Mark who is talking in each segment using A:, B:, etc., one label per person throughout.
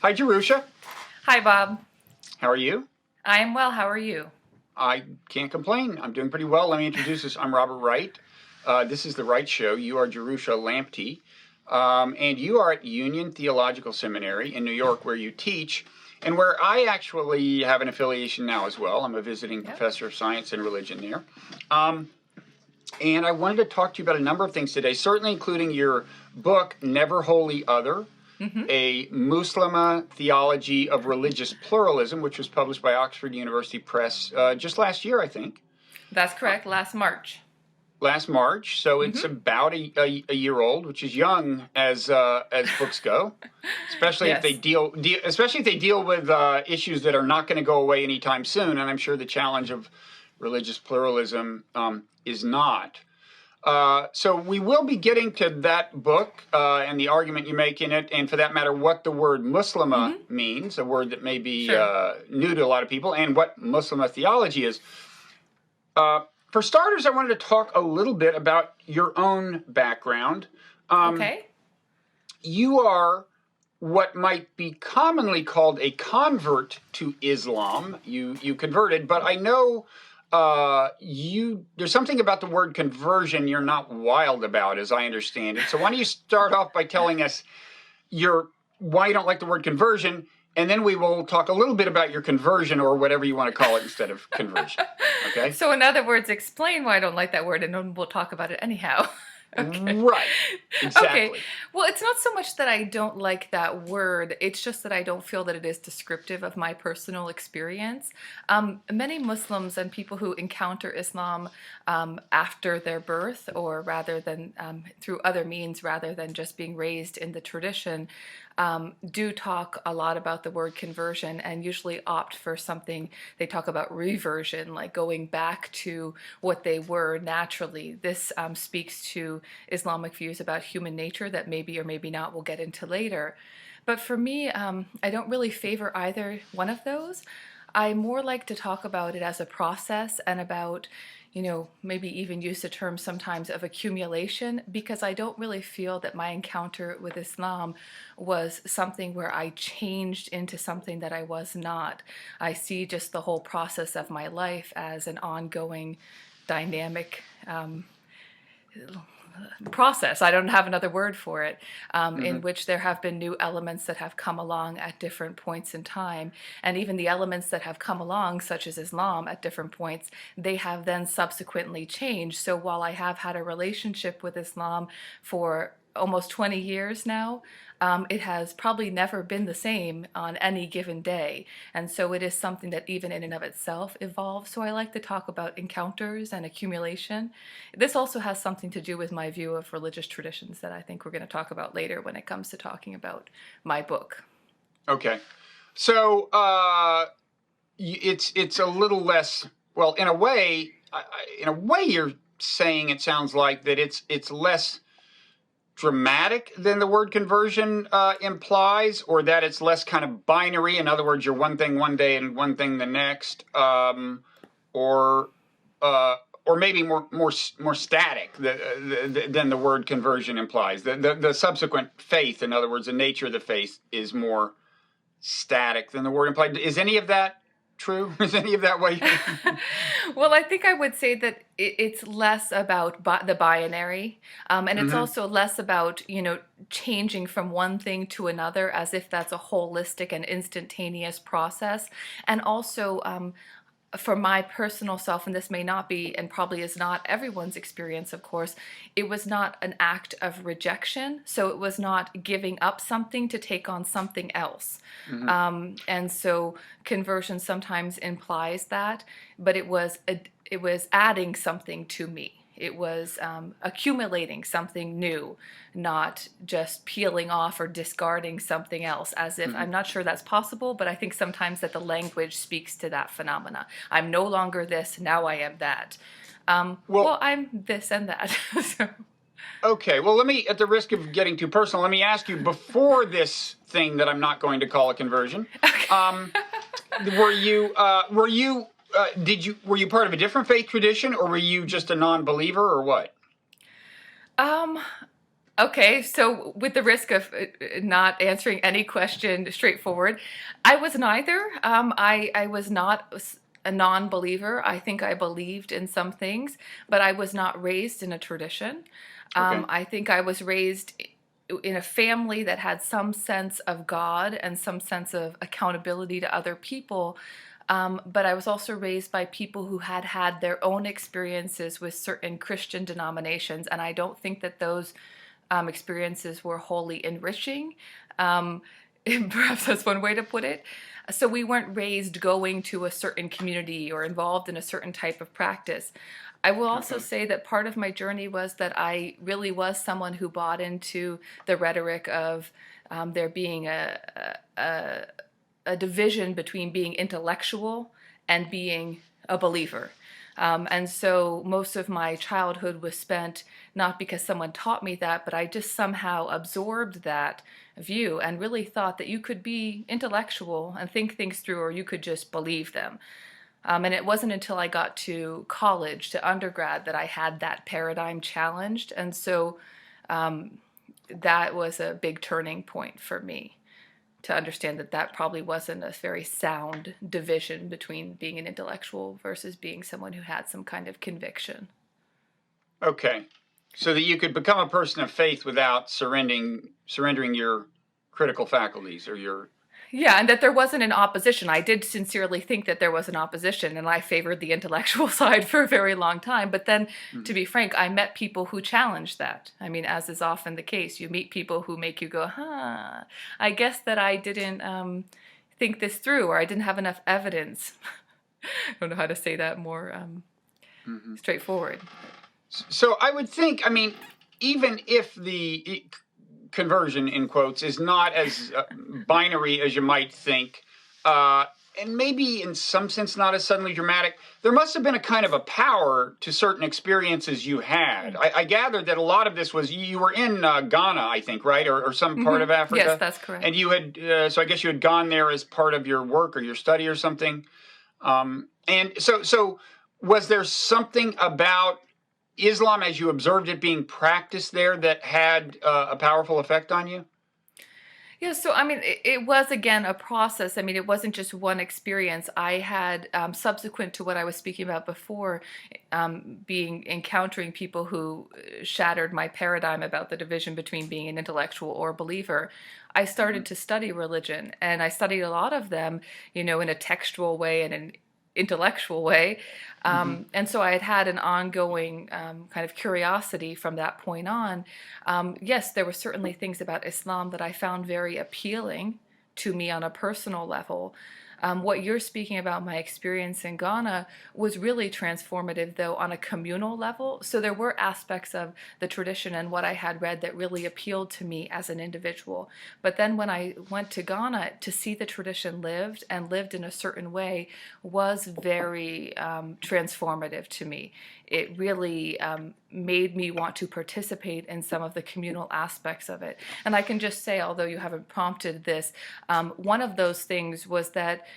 A: Hi, Jerusha.
B: Hi, Bob.
A: How are you?
B: I am well. How are you?
A: I can't complain. I'm doing pretty well. Let me introduce us. I'm Robert Wright. This is The Wright Show. You are Jerusha Lamptey. And you are at Union Theological Seminary in New York, where you teach, and where I actually have an affiliation now as well. I'm a visiting professor of science and religion there. And I wanted to talk to you about a number of things today, certainly including your book, Never Wholly Other, a Muslim theology of religious pluralism, which was published by Oxford University Press just last year, I think.
B: That's correct. Last March.
A: Last March, so it's about a year old, which is young as books go, especially if they deal with issues that are not going to go away anytime soon. And I'm sure the challenge of religious pluralism is not. So we will be getting to that book and the argument you make in it, and for that matter, what the word Muslima means, a word that may be new to a lot of people, and what Muslima theology is. For starters, I wanted to talk a little bit about your own background.
B: Okay.
A: You are what might be commonly called a convert to Islam. You converted, but I know there's something about the word conversion you're not wild about, as I understand it. So why don't you start off by telling us why you don't like the word conversion, and then we will talk a little bit about your conversion, or whatever you want to call it, instead of conversion. Okay?
B: So in other words, explain why I don't like that word, and then we'll talk about it anyhow. Okay.
A: Right. Exactly.
B: Okay. Well, it's not so much that I don't like that word. It's just that I don't feel that it is descriptive of my personal experience. Many Muslims and people who encounter Islam after their birth, or rather than through other means, rather than just being raised in the tradition, do talk a lot about the word conversion, and usually opt for something. They talk about reversion, like going back to what they were naturally. This speaks to Islamic views about human nature that maybe or maybe not we'll get into later. But for me, I don't really favor either one of those. I more like to talk about it as a process, and about, maybe even use the term sometimes of accumulation, because I don't really feel that my encounter with Islam was something where I changed into something that I was not. I see just the whole process of my life as an ongoing dynamic process. I don't have another word for it, in which there have been new elements that have come along at different points in time. And even the elements that have come along, such as Islam, at different points, they have then subsequently changed. So while I have had a relationship with Islam for almost 20 years now, it has probably never been the same on any given day. And so it is something that even in and of itself evolves. So I like to talk about encounters and accumulation. This also has something to do with my view of religious traditions that I think we're going to talk about later when it comes to talking about my book.
A: Okay. So it's a little less, well, in a way you're saying, it sounds like, that it's less dramatic than the word conversion implies, or that it's less kind of binary. In other words, you're one thing one day and one thing the next, or maybe more static than the word conversion implies. The subsequent faith, in other words, the nature of the faith, is more static than the word implied. Is any of that true? Is any of that way?
B: Well, I think I would say that it's less about the binary, and it's also less about, changing from one thing to another, as if that's a holistic and instantaneous process. And also, for my personal self, and this may not be, and probably is not everyone's experience, of course, it was not an act of rejection. So it was not giving up something to take on something else. And so conversion sometimes implies that, but it was adding something to me. It was accumulating something new, not just peeling off or discarding something else, as if, I'm not sure that's possible, but I think sometimes that the language speaks to that phenomena. I'm no longer this, now I am that. Well, I'm this and that. So.
A: Okay, well, let me, at the risk of getting too personal, let me ask you, before this thing that I'm not going to call a conversion, were you part of a different faith tradition, or were you just a non-believer, or what?
B: Okay, so with the risk of not answering any question straightforward, I was neither. I was not a non-believer. I think I believed in some things, but I was not raised in a tradition.
A: Okay.
B: I think I was raised in a family that had some sense of God and some sense of accountability to other people. But I was also raised by people who had had their own experiences with certain Christian denominations, and I don't think that those experiences were wholly enriching. Um, Perhaps that's one way to put it. So we weren't raised going to a certain community or involved in a certain type of practice. I will also
A: Okay.
B: say that part of my journey was that I really was someone who bought into the rhetoric of there being a division between being intellectual and being a believer. And so most of my childhood was spent not because someone taught me that, but I just somehow absorbed that view and really thought that you could be intellectual and think things through, or you could just believe them. And it wasn't until I got to college, to undergrad, that I had that paradigm challenged. And so that was a big turning point for me, to understand that that probably wasn't a very sound division between being an intellectual versus being someone who had some kind of conviction.
A: Okay. So that you could become a person of faith without surrendering your critical faculties or your.
B: Yeah, and that there wasn't an opposition. I did sincerely think that there was an opposition, and I favored the intellectual side for a very long time. But then, to be frank, I met people who challenged that. I mean, as is often the case, you meet people who make you go, huh, I guess that I didn't think this through, or I didn't have enough evidence. I don't know how to say that more straightforward.
A: So I would think, I mean, even if the conversion, in quotes, is not as binary as you might think, and maybe in some sense not as suddenly dramatic, there must have been a kind of a power to certain experiences you had. I gathered that a lot of this was, you were in Ghana, I think, right? Or some part of Africa?
B: Yes, that's correct.
A: And you had, so I guess you had gone there as part of your work or your study or something. And so was there something about Islam, as you observed it being practiced there, that had a powerful effect on you?
B: Yeah, so I mean, it was again a process. I mean, it wasn't just one experience. I had, subsequent to what I was speaking about before, being encountering people who shattered my paradigm about the division between being an intellectual or a believer. I started to study religion, and I studied a lot of them, in a textual way and an intellectual way. And so I had had an ongoing kind of curiosity from that point on. Yes, there were certainly things about Islam that I found very appealing to me on a personal level. What you're speaking about, my experience in Ghana, was really transformative, though, on a communal level. So there were aspects of the tradition and what I had read that really appealed to me as an individual. But then when I went to Ghana, to see the tradition lived and lived in a certain way was very transformative to me. It really made me want to participate in some of the communal aspects of it. And I can just say, although you haven't prompted this, one of those things was that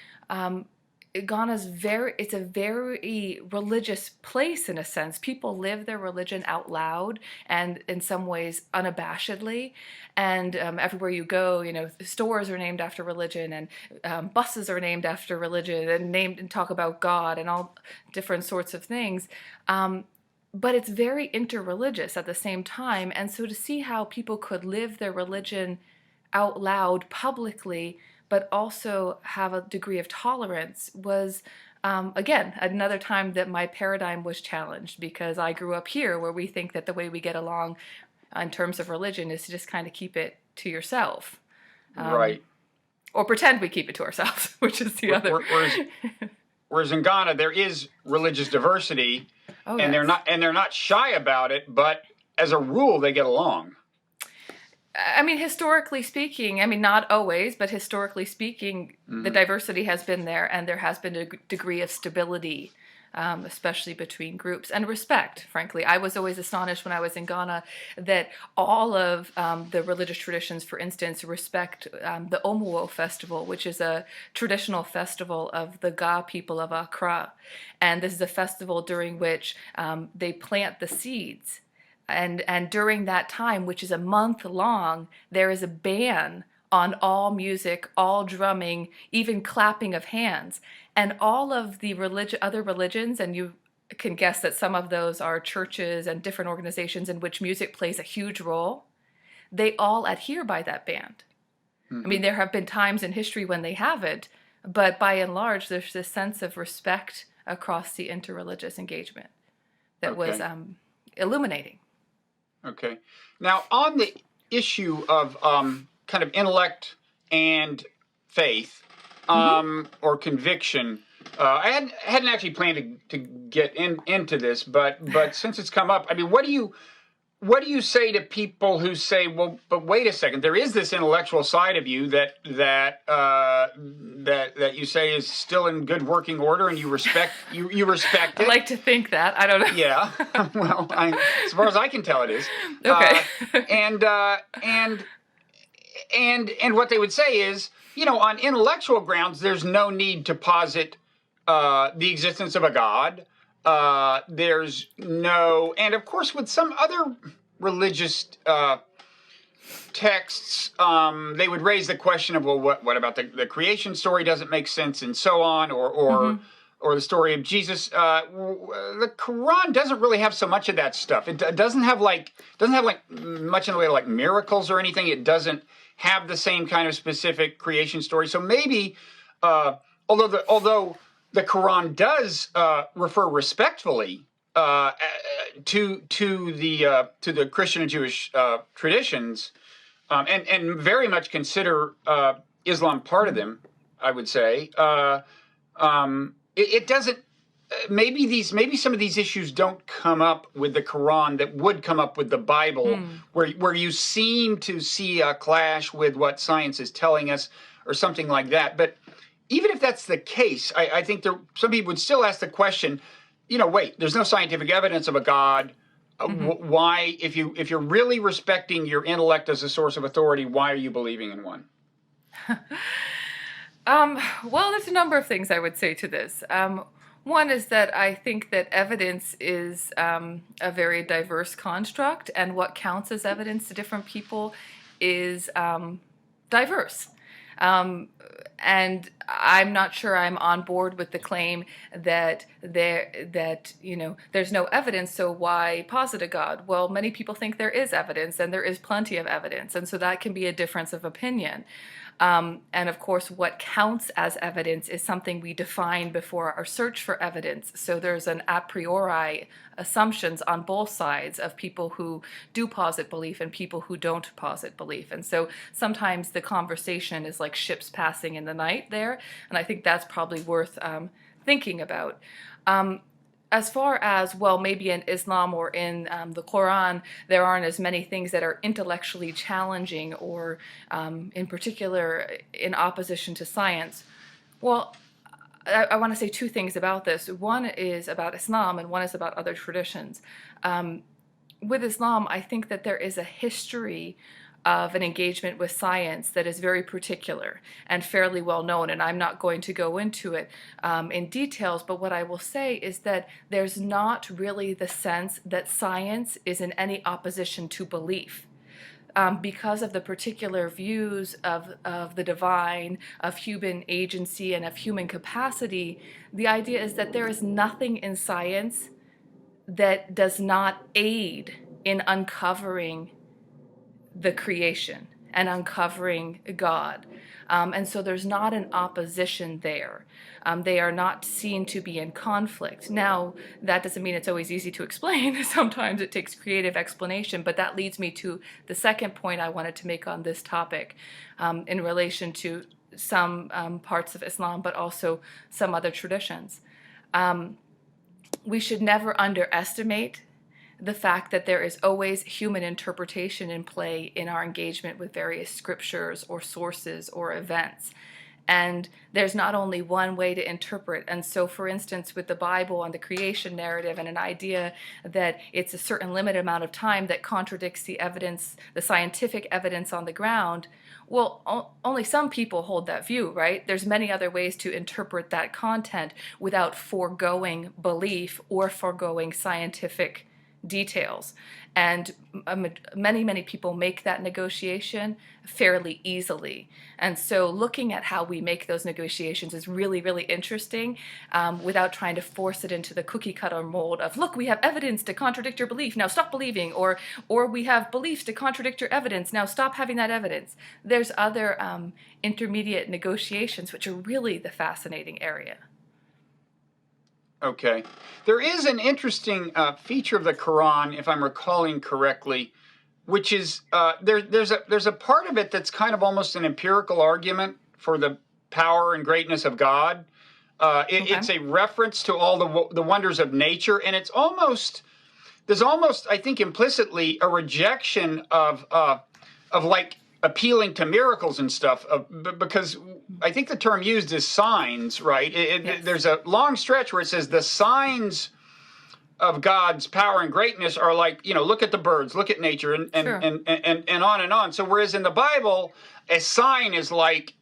B: Ghana's it's a very religious place in a sense. People live their religion out loud and in some ways unabashedly. And everywhere you go, stores are named after religion, and buses are named after religion, and talk about God and all different sorts of things. But it's very interreligious at the same time. And so to see how people could live their religion out loud publicly, but also have a degree of tolerance, was, again, another time that my paradigm was challenged, because I grew up here where we think that the way we get along in terms of religion is to just kind of keep it to yourself.
A: Right.
B: Or pretend we keep it to ourselves, which is the other.
A: Whereas in Ghana, there is religious diversity,
B: Oh,
A: and
B: yes.
A: they're not shy about it, but as a rule, they get along.
B: I mean, historically speaking, I mean, not always, but historically speaking, the diversity has been there, and there has been a degree of stability, especially between groups, and respect, frankly. I was always astonished when I was in Ghana that all of the religious traditions, for instance, respect the Omuo festival, which is a traditional festival of the Ga people of Accra. And this is a festival during which they plant the seeds And during that time, which is a month long, there is a ban on all music, all drumming, even clapping of hands. And all of the other religions, and you can guess that some of those are churches and different organizations in which music plays a huge role, they all adhere by that ban. I mean, there have been times in history when they haven't, but by and large, there's this sense of respect across the interreligious engagement that was illuminating.
A: Okay. Now, on the issue of kind of intellect and faith or conviction, I hadn't actually planned to get into this, but since it's come up, I mean, what do you say to people who say, well, but wait a second, there is this intellectual side of you that you say is still in good working order, and you respect you respect it.
B: I like to think that. I don't know.
A: Yeah. Well, as far as I can tell, it is.
B: Okay.
A: And what they would say is, on intellectual grounds, there's no need to posit the existence of a God. There's no, and of course, with some other religious texts, they would raise the question of, well, what about the creation story doesn't make sense, and so on, or the story of Jesus. The Quran doesn't really have so much of that stuff. It doesn't have much in the way of like miracles or anything. It doesn't have the same kind of specific creation story. So maybe, although the Quran does refer respectfully to the Christian and Jewish traditions, and very much consider Islam part of them, I would say. It doesn't. Maybe some of these issues don't come up with the Quran that would come up with the Bible, where you seem to see a clash with what science is telling us, or something like that. But even if that's the case, I think some people would still ask the question, wait, there's no scientific evidence of a God. Why, if you're really respecting your intellect as a source of authority, why are you believing in one?
B: Well, there's a number of things I would say to this. One is that I think that evidence is a very diverse construct, and what counts as evidence to different people is diverse. And I'm not sure I'm on board with the claim that there's no evidence, so why posit a God? Well, many people think there is evidence, and there is plenty of evidence, and so that can be a difference of opinion. And of course, what counts as evidence is something we define before our search for evidence. So there's an a priori assumptions on both sides of people who do posit belief and people who don't posit belief. And so sometimes the conversation is like ships passing in the night there. And I think that's probably worth thinking about. As far as, well, maybe in Islam or in the Koran, there aren't as many things that are intellectually challenging or in particular in opposition to science. Well, I want to say two things about this. One is about Islam and one is about other traditions. With Islam, I think that there is a history of an engagement with science that is very particular and fairly well known, and I'm not going to go into it in details, but what I will say is that there's not really the sense that science is in any opposition to belief. Because of the particular views of the divine, of human agency, and of human capacity, the idea is that there is nothing in science that does not aid in uncovering the creation and uncovering God. And so there's not an opposition there. They are not seen to be in conflict. Now, that doesn't mean it's always easy to explain. Sometimes it takes creative explanation, but that leads me to the second point I wanted to make on this topic in relation to some parts of Islam, but also some other traditions. We should never underestimate the fact that there is always human interpretation in play in our engagement with various scriptures or sources or events. And there's not only one way to interpret. And so, for instance, with the Bible and the creation narrative and an idea that it's a certain limited amount of time that contradicts the evidence, the scientific evidence on the ground, well, only some people hold that view, right? There's many other ways to interpret that content without foregoing belief or foregoing scientific details. And many people make that negotiation fairly easily. And so looking at how we make those negotiations is really, really interesting, without trying to force it into the cookie cutter mold of, look, we have evidence to contradict your belief, now stop believing, or we have beliefs to contradict your evidence, now stop having that evidence. There's other intermediate negotiations, which are really the fascinating area.
A: Okay. There is an interesting feature of the Quran, if I'm recalling correctly, which is there's a part of it that's kind of almost an empirical argument for the power and greatness of God. It's a reference to all the wonders of nature, and there's almost, I think, implicitly a rejection of like appealing to miracles and stuff, because I think the term used is signs, right?
B: Yes.
A: There's a long stretch where it says the signs of God's power and greatness are like, look at the birds, look at nature, and
B: Sure.
A: and on and on. So whereas in the Bible, a sign is like,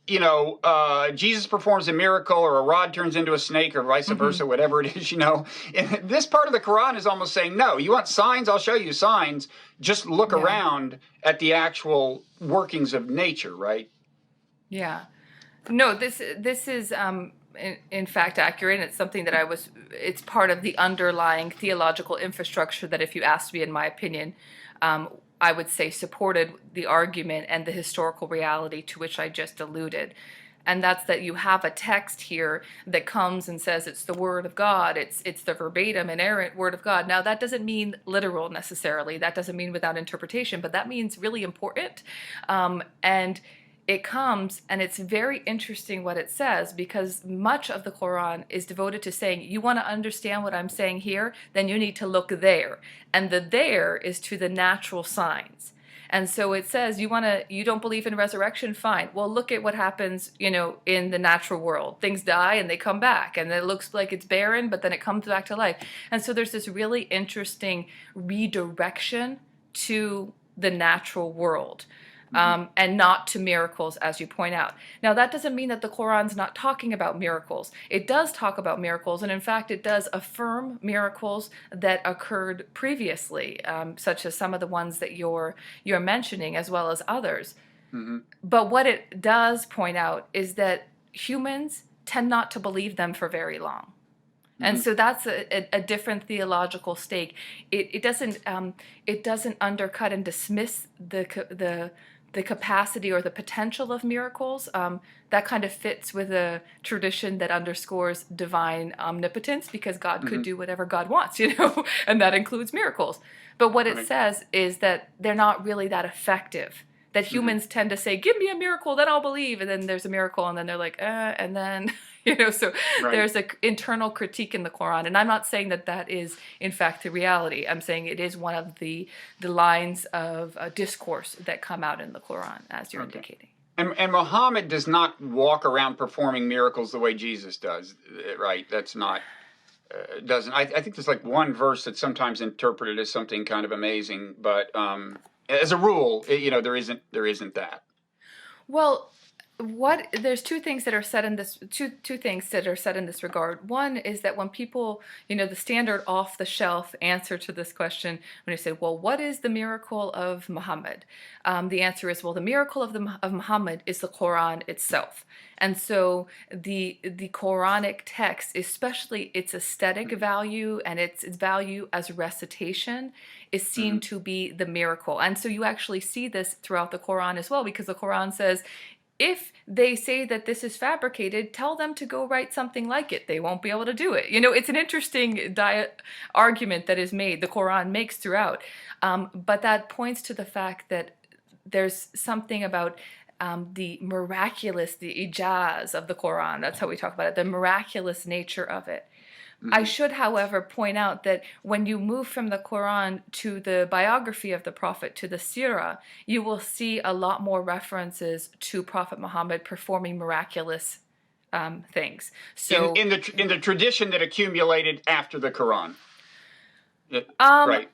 A: Jesus performs a miracle, or a rod turns into a snake, or vice versa, whatever it is, And this part of the Quran is almost saying, no, you want signs? I'll show you signs. Just look around at the actual workings of nature, right?
B: Yeah. No, this is in fact accurate, and it's something that it's part of the underlying theological infrastructure that, if you asked me, in my opinion, I would say supported the argument and the historical reality to which I just alluded. And that's that you have a text here that comes and says it's the word of God, it's the verbatim, inerrant word of God. Now, that doesn't mean literal necessarily. That doesn't mean without interpretation, but that means really important. And it comes, and it's very interesting what it says, because much of the Quran is devoted to saying, you want to understand what I'm saying here, then you need to look there. And the there is to the natural signs. And so it says, you don't believe in resurrection? Fine. Well, look at what happens, in the natural world. Things die and they come back, and it looks like it's barren, but then it comes back to life. And so there's this really interesting redirection to the natural world. And not to miracles, as you point out. Now, that doesn't mean that the Quran's not talking about miracles. It does talk about miracles, and in fact, it does affirm miracles that occurred previously, such as some of the ones that you're mentioning, as well as others. But what it does point out is that humans tend not to believe them for very long. And so that's a different theological stake. It doesn't undercut and dismiss the capacity or the potential of miracles. That kind of fits with a tradition that underscores divine omnipotence, because God could do whatever God wants, and that includes miracles. But what it says is that they're not really that effective. That humans tend to say, give me a miracle, then I'll believe. And then there's a miracle, and then they're like, and then, so there's an internal critique in the Quran. And I'm not saying that is, in fact, the reality. I'm saying it is one of the lines of discourse that come out in the Quran, as you're indicating.
A: And Muhammad does not walk around performing miracles the way Jesus does, right? That's not, doesn't. I think there's like one verse that's sometimes interpreted as something kind of amazing, but as a rule, there isn't that.
B: Well, there's two things that are said in this two things that are said in this regard. One is that when people, the standard off the shelf answer to this question, when you say, well, what is the miracle of Muhammad? The answer is, well, the miracle of Muhammad is the Quran itself. And so the Quranic text, especially its aesthetic value and its value as recitation, is seen to be the miracle. And so you actually see this throughout the Quran as well, because the Quran says, if they say that this is fabricated, tell them to go write something like it. They won't be able to do it. It's an interesting argument that is made, the Quran makes throughout. But that points to the fact that there's something about the miraculous, the ijaz of the Quran. That's how we talk about it, the miraculous nature of it. I should, however, point out that when you move from the Quran to the biography of the Prophet, to the Sirah, you will see a lot more references to Prophet Muhammad performing miraculous things. So
A: in the tradition that accumulated after the Quran,
B: right?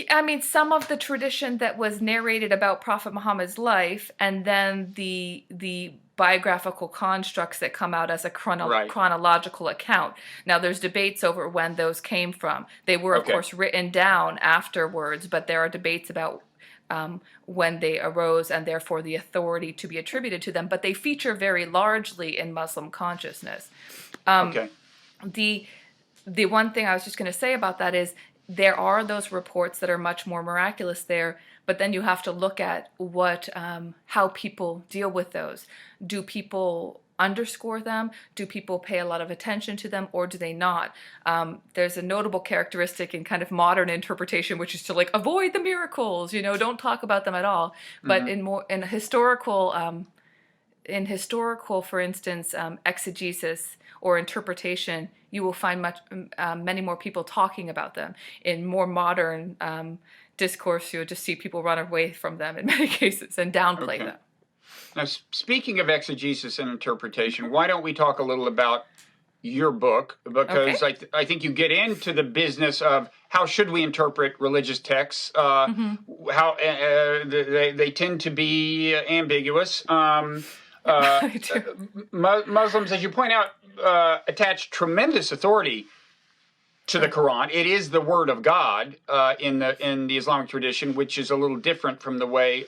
B: I mean, some of the tradition that was narrated about Prophet Muhammad's life, and then the biographical constructs that come out as a
A: Right.
B: chronological account. Now, there's debates over when those came from. They were, of
A: Okay.
B: course, written down afterwards, but there are debates about when they arose and therefore the authority to be attributed to them. But they feature very largely in Muslim consciousness.
A: Okay.
B: The one thing I was just going to say about that is there are those reports that are much more miraculous there, but then you have to look at how people deal with those. Do people underscore them? Do people pay a lot of attention to them, or do they not? There's a notable characteristic in kind of modern interpretation, which is to like avoid the miracles, don't talk about them at all. But in historical, for instance, exegesis or interpretation, you will find many more people talking about them. In more modern discourse, you'll just see people run away from them in many cases and downplay them.
A: Now, speaking of exegesis and interpretation, why don't we talk a little about your book? Because I think you get into the business of how should we interpret religious texts, how they tend to be ambiguous. Muslims, as you point out, attach tremendous authority to the Quran. It is the word of God in the Islamic tradition, which is a little different from the way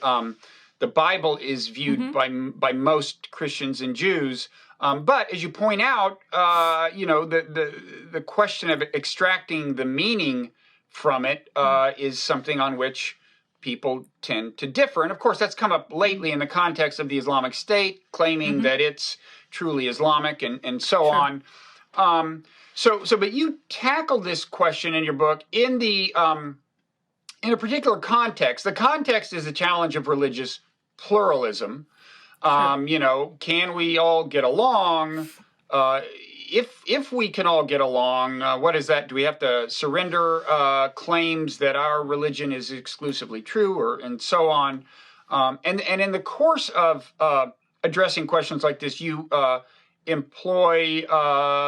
A: the Bible is viewed by most Christians and Jews. But as you point out, the question of extracting the meaning from it is something on which people tend to differ. And of course, that's come up lately in the context of the Islamic State, claiming that it's truly Islamic and so on. But you tackle this question in your book in a particular context. The context is the challenge of religious pluralism. Can we all get along? If we can all get along, what is that? Do we have to surrender claims that our religion is exclusively true, and so on? And in the course of addressing questions like this, you employ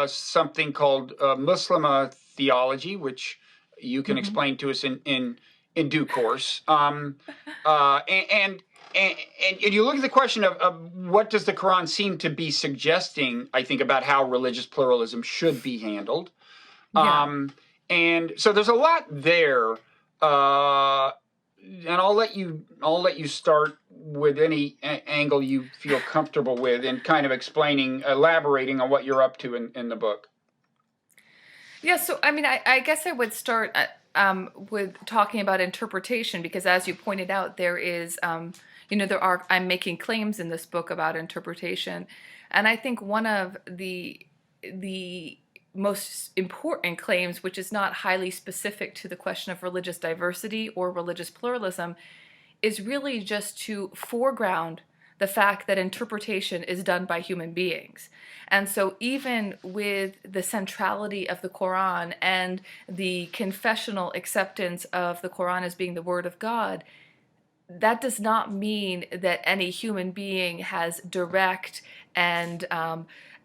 A: something called Muslim theology, which you can explain to us in due course. And you look at the question of what does the Quran seem to be suggesting, I think, about how religious pluralism should be handled. And so there's a lot there. And I'll let you start with any angle you feel comfortable with in kind of elaborating on what you're up to in the book.
B: Yeah, so I mean, I guess I would start with talking about interpretation, because as you pointed out, there is, I'm making claims in this book about interpretation, and I think one of the most important claims, which is not highly specific to the question of religious diversity or religious pluralism, is really just to foreground the fact that interpretation is done by human beings. And so even with the centrality of the Quran and the confessional acceptance of the Quran as being the word of God, that does not mean that any human being has direct and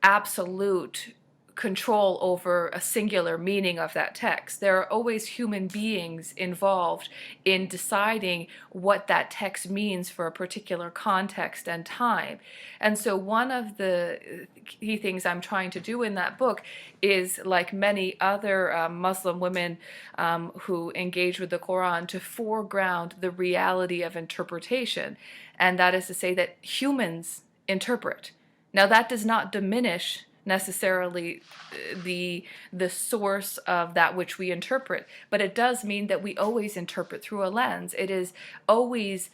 B: absolute control over a singular meaning of that text. There are always human beings involved in deciding what that text means for a particular context and time. And so one of the key things I'm trying to do in that book is, like many other Muslim women who engage with the Quran, to foreground the reality of interpretation. And that is to say that humans interpret. Now, that does not diminish necessarily the source of that which we interpret, but it does mean that we always interpret through a lens. It is always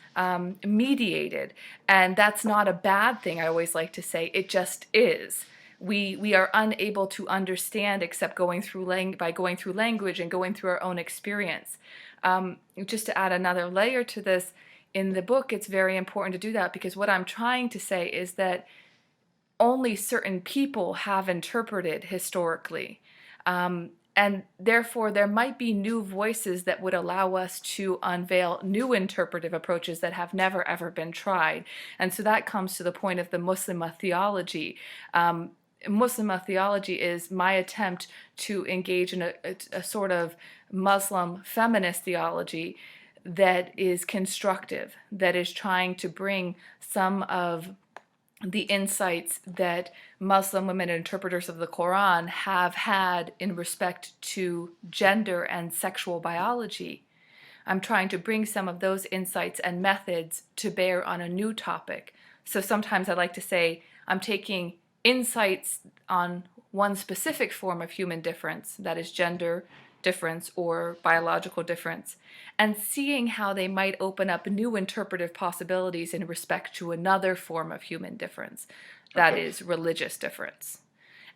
B: mediated, and that's not a bad thing. I always like to say it just is. We are unable to understand except by going through language and going through our own experience. Just to add another layer to this, in the book, it's very important to do that, because what I'm trying to say is that only certain people have interpreted historically. And therefore, there might be new voices that would allow us to unveil new interpretive approaches that have never, ever been tried. And so that comes to the point of the Muslim theology. Muslim theology is my attempt to engage in a sort of Muslim feminist theology that is constructive, that is trying to bring some of the insights that Muslim women interpreters of the Koran have had in respect to gender and sexual biology. I'm trying to bring some of those insights and methods to bear on a new topic. So sometimes I like to say I'm taking insights on one specific form of human difference, that is gender difference or biological difference, and seeing how they might open up new interpretive possibilities in respect to another form of human difference, that is religious difference.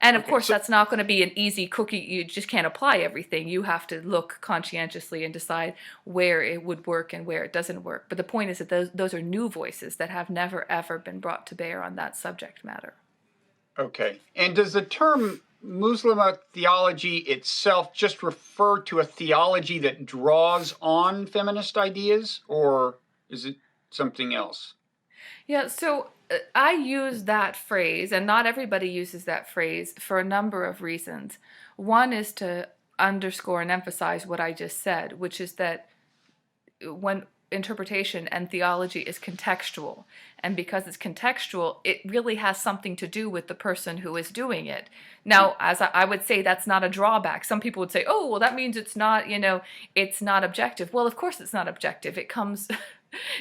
B: And of course, that's not going to be an easy cookie. You just can't apply everything. You have to look conscientiously and decide where it would work and where it doesn't work. But the point is that those are new voices that have never, ever been brought to bear on that subject matter.
A: Okay. And does the term Muslim theology itself just refer to a theology that draws on feminist ideas, or is it something else?
B: Yeah, so I use that phrase, and not everybody uses that phrase, for a number of reasons. One is to underscore and emphasize what I just said, which is that when interpretation and theology is contextual, and because it's contextual, it really has something to do with the person who is doing it. Now, as I would say, that's not a drawback. Some people would say, oh, well, that means it's not, it's not objective. Well, of course it's not objective. It comes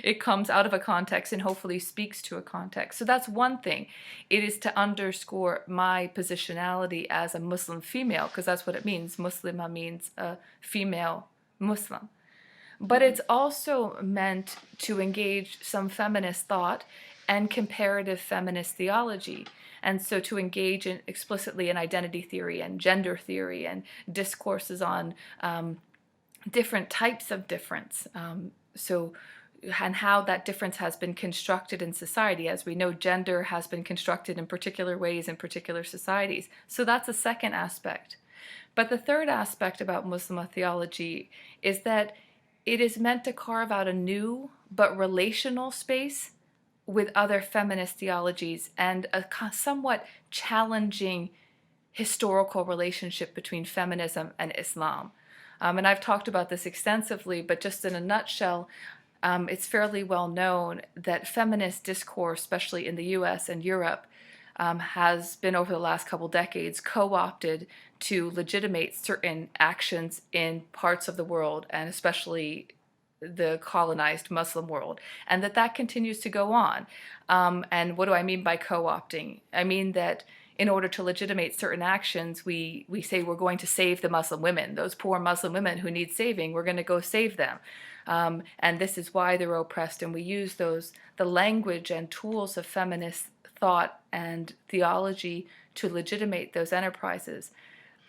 B: it comes out of a context and hopefully speaks to a context. So that's one thing. It is to underscore my positionality as a Muslim female, because that's what it means. Muslima means a female Muslim. But it's also meant to engage some feminist thought and comparative feminist theology. And so to engage explicitly in identity theory and gender theory and discourses on different types of difference. And how that difference has been constructed in society. As we know, gender has been constructed in particular ways in particular societies. So that's a second aspect. But the third aspect about Muslim theology is that it is meant to carve out a new but relational space with other feminist theologies and a somewhat challenging historical relationship between feminism and Islam. And I've talked about this extensively, but just in a nutshell, it's fairly well known that feminist discourse, especially in the US and Europe, has been over the last couple decades co-opted to legitimate certain actions in parts of the world, and especially the colonized Muslim world, and that continues to go on. And what do I mean by co-opting? I mean that in order to legitimate certain actions, we say we're going to save the Muslim women, those poor Muslim women who need saving, we're going to go save them. And this is why they're oppressed, and we use the language and tools of feminist thought and theology to legitimate those enterprises.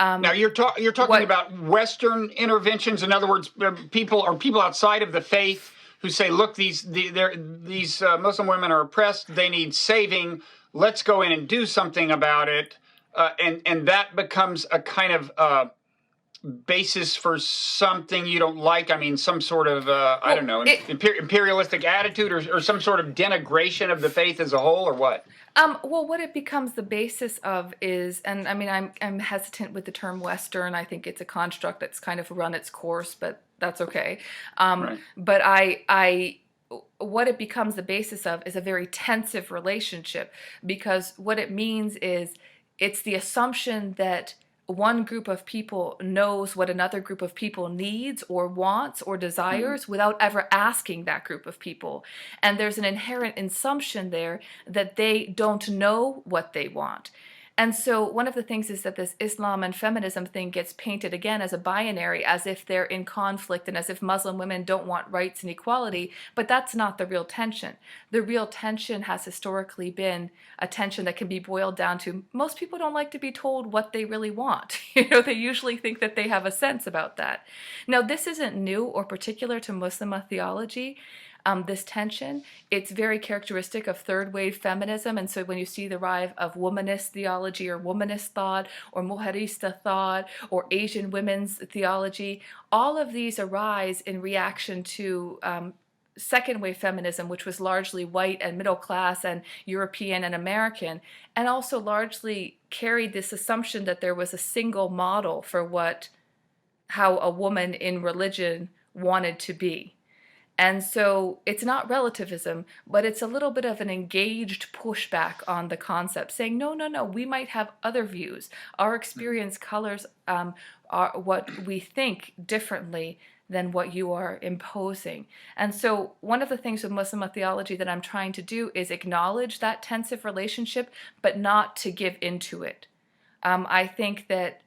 A: Now you're talking about Western interventions. In other words, people outside of the faith who say, "Look, these Muslim women are oppressed. They need saving. Let's go in and do something about it," and that becomes a kind of basis for something you don't like. I mean, some sort of I don't know, imperialistic attitude, or some sort of denigration of the faith as a whole, or what?
B: Well, what it becomes the basis of is, and I mean, I'm hesitant with the term Western. I think it's a construct that's kind of run its course, but that's okay.
A: Right.
B: But what it becomes the basis of is a very tensive relationship, because what it means is it's the assumption that one group of people knows what another group of people needs or wants or desires without ever asking that group of people. And there's an inherent assumption there that they don't know what they want. And so one of the things is that this Islam and feminism thing gets painted again as a binary, as if they're in conflict and as if Muslim women don't want rights and equality, but that's not the real tension. The real tension has historically been a tension that can be boiled down to most people don't like to be told what they really want. They usually think that they have a sense about that. Now, this isn't new or particular to Muslim theology. This tension, it's very characteristic of third wave feminism. And so when you see the rise of womanist theology or womanist thought or mujerista thought or Asian women's theology, all of these arise in reaction to second wave feminism, which was largely white and middle class and European and American, and also largely carried this assumption that there was a single model for how a woman in religion wanted to be. And so it's not relativism, but it's a little bit of an engaged pushback on the concept, saying, no, no, no, we might have other views. Our experience colors what we think differently than what you are imposing. And so one of the things with Muslim theology that I'm trying to do is acknowledge that tensive relationship, but not to give into it. I think that,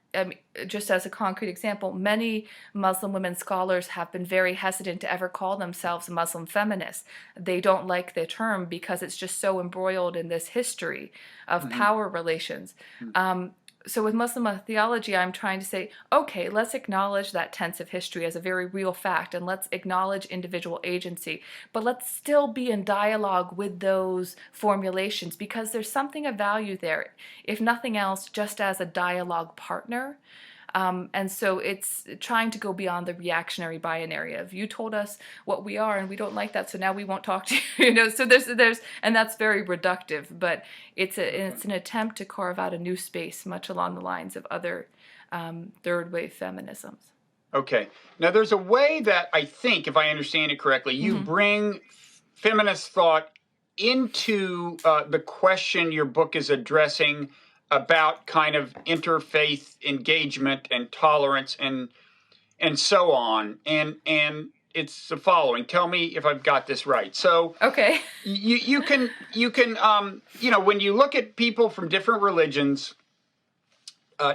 B: just as a concrete example, many Muslim women scholars have been very hesitant to ever call themselves Muslim feminists. They don't like the term because it's just so embroiled in this history of power relations. So with Muslim theology, I'm trying to say, okay, let's acknowledge that tensive history as a very real fact, and let's acknowledge individual agency, but let's still be in dialogue with those formulations, because there's something of value there, if nothing else, just as a dialogue partner. And so it's trying to go beyond the reactionary binary of, you told us what we are and we don't like that, so now we won't talk to you. So there's and that's very reductive, but it's an attempt to carve out a new space, much along the lines of other third wave feminisms.
A: Okay. Now there's a way that I think, if I understand it correctly, you bring feminist thought into the question your book is addressing about kind of interfaith engagement and tolerance and so on, and it's the following. Tell me if I've got this right. So
B: okay,
A: you can when you look at people from different religions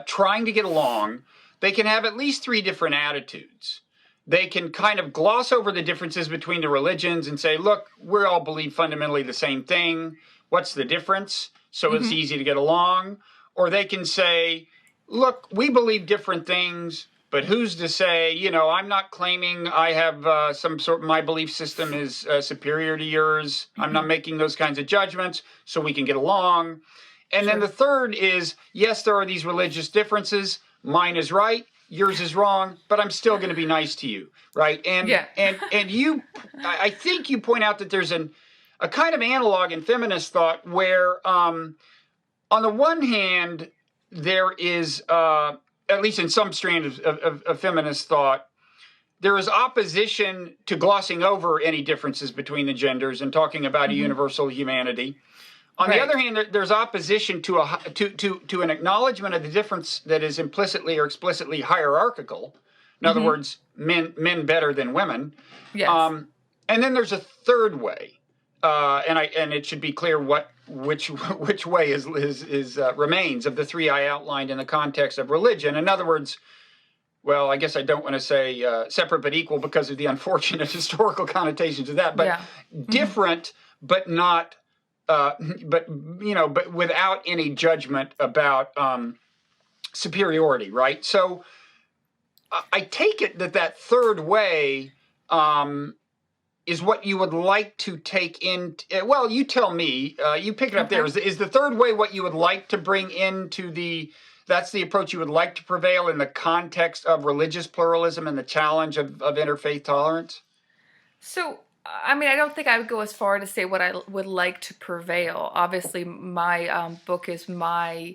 A: trying to get along, they can have at least three different attitudes. They can kind of gloss over the differences between the religions and say, look, we all believe fundamentally the same thing. What's the difference? So it's easy to get along. Or they can say, look, we believe different things, but who's to say, I'm not claiming I have some sort of, my belief system is superior to yours. I'm not making those kinds of judgments, so we can get along. And then the third is, yes, there are these religious differences. Mine is right, yours is wrong, but I'm still going to be nice to you, right? And you, I think you point out that there's a kind of analog in feminist thought where, on the one hand, there is, at least in some strand of feminist thought, there is opposition to glossing over any differences between the genders and talking about a universal humanity. On the other hand, there's opposition to an acknowledgement of the difference that is implicitly or explicitly hierarchical. In other words, men better than women.
B: Yes.
A: And then there's a third way, and it should be clear which way is remains of the three I outlined in the context of religion. In other words, well, I guess I don't want to say separate but equal because of the unfortunate historical connotations of that, but different, but not. But without any judgment about superiority, right? So I take it that third way is what you would like to take in. Well, you tell me. You pick it up there. Is the third way what you would like to bring into that's the approach you would like to prevail in the context of religious pluralism and the challenge of interfaith tolerance?
B: So, I mean, I don't think I would go as far to say what I would like to prevail. Obviously, my book is my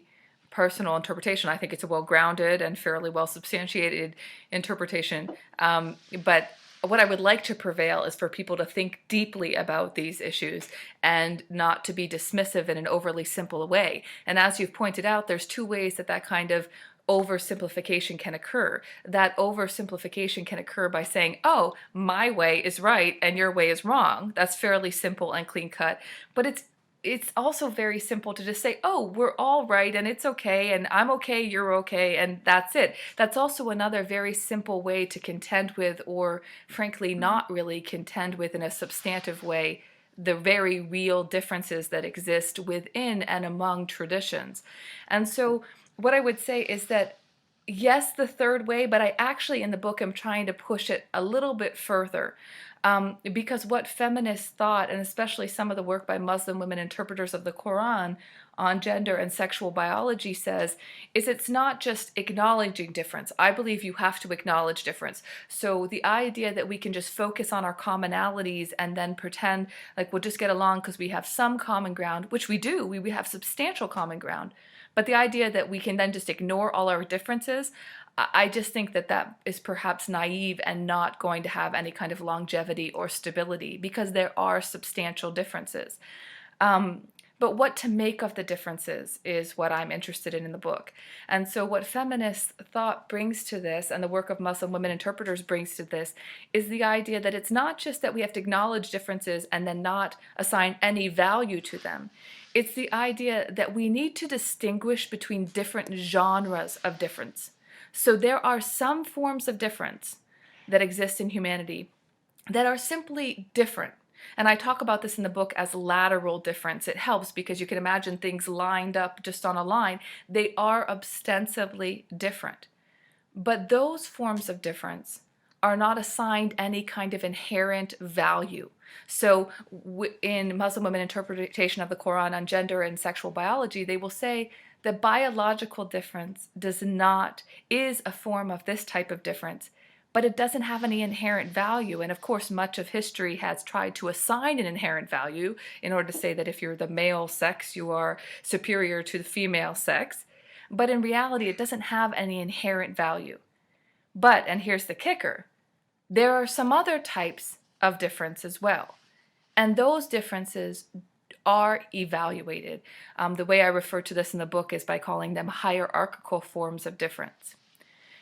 B: personal interpretation. I think it's a well-grounded and fairly well-substantiated interpretation. But what I would like to prevail is for people to think deeply about these issues and not to be dismissive in an overly simple way. And as you've pointed out, there's two ways that kind of oversimplification can occur. That oversimplification can occur by saying, oh, my way is right and your way is wrong. That's fairly simple and clean cut. But it's also very simple to just say, oh, we're all right and it's okay and I'm okay, you're okay, and that's it. That's also another very simple way to contend with, or frankly not really contend with in a substantive way, the very real differences that exist within and among traditions. And so what I would say is that, yes, the third way, but I actually in the book am trying to push it a little bit further. Because what feminists thought, and especially some of the work by Muslim women interpreters of the Koran, on Gender and Sexual Biology says is it's not just acknowledging difference. I believe you have to acknowledge difference. So the idea that we can just focus on our commonalities and then pretend like we'll just get along because we have some common ground, which we do, we have substantial common ground. But the idea that we can then just ignore all our differences, I just think that that is perhaps naive and not going to have any kind of longevity or stability because there are substantial differences. But what to make of the differences is what I'm interested in the book. And so what feminist thought brings to this, and the work of Muslim women interpreters brings to this, is the idea that it's not just that we have to acknowledge differences and then not assign any value to them. It's the idea that we need to distinguish between different genres of difference. So there are some forms of difference that exist in humanity that are simply different. And I talk about this in the book as lateral difference. It helps because you can imagine things lined up just on a line. They are ostensibly different. But those forms of difference are not assigned any kind of inherent value. So in Muslim women interpretation of the Koran on gender and sexual biology, they will say that biological difference is a form of this type of difference, but it doesn't have any inherent value. And of course, much of history has tried to assign an inherent value in order to say that if you're the male sex, you are superior to the female sex. But in reality, it doesn't have any inherent value. But, and here's the kicker, there are some other types of difference as well. And those differences are evaluated. The way I refer to this in the book is by calling them hierarchical forms of difference.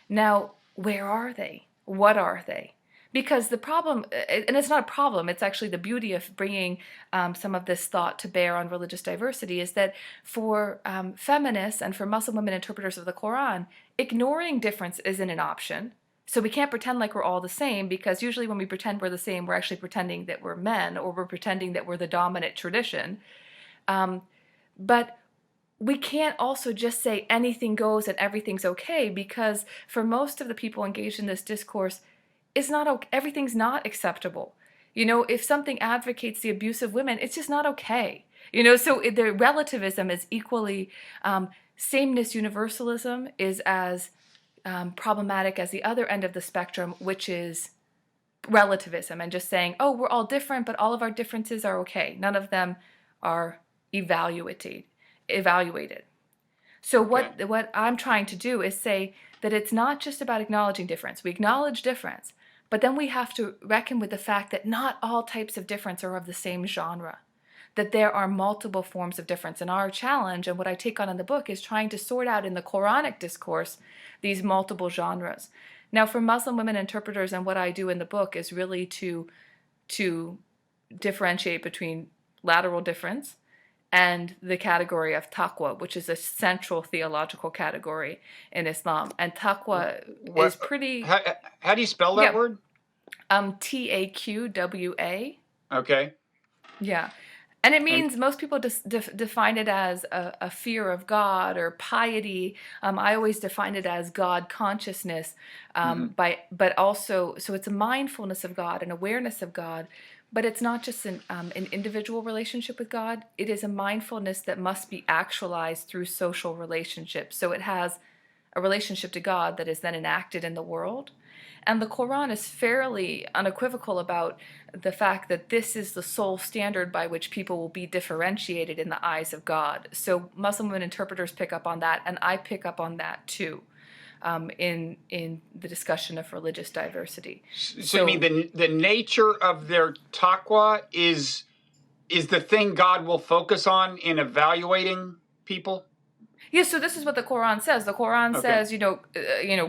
B: Now, where are they? What are they? Because the problem, and it's not a problem, it's actually the beauty of bringing some of this thought to bear on religious diversity, is that for feminists and for Muslim women interpreters of the Quran, ignoring difference isn't an option. So we can't pretend like we're all the same, because usually when we pretend we're the same, we're actually pretending that we're men, or we're pretending that we're the dominant tradition. But we can't also just say anything goes and everything's okay, because for most of the people engaged in this discourse, everything's not acceptable. If something advocates the abuse of women, it's just not okay. So the relativism is equally, sameness universalism is as problematic as the other end of the spectrum, which is relativism and just saying, oh, we're all different, but all of our differences are okay. None of them are evaluated. So what I'm trying to do is say that it's not just about acknowledging difference. We acknowledge difference, but then we have to reckon with the fact that not all types of difference are of the same genre, that there are multiple forms of difference. And our challenge, and what I take on in the book, is trying to sort out in the Quranic discourse these multiple genres. Now, for Muslim women interpreters, and what I do in the book is really to differentiate between lateral difference and the category of Taqwa, which is a central theological category in Islam. And Taqwa is pretty...
A: How do you spell that word?
B: Taqwa.
A: Okay.
B: Yeah. And it means, most people define it as a fear of God or piety. I always define it as God consciousness, but also, so it's a mindfulness of God, an awareness of God, but it's not just an individual relationship with God. It is a mindfulness that must be actualized through social relationships. So it has a relationship to God that is then enacted in the world. And the Quran is fairly unequivocal about the fact that this is the sole standard by which people will be differentiated in the eyes of God. So Muslim women interpreters pick up on that, and I pick up on that too, in the discussion of religious diversity.
A: So you mean the nature of their taqwa is the thing God will focus on in evaluating people?
B: Yes, so this is what the Quran says. The Quran says,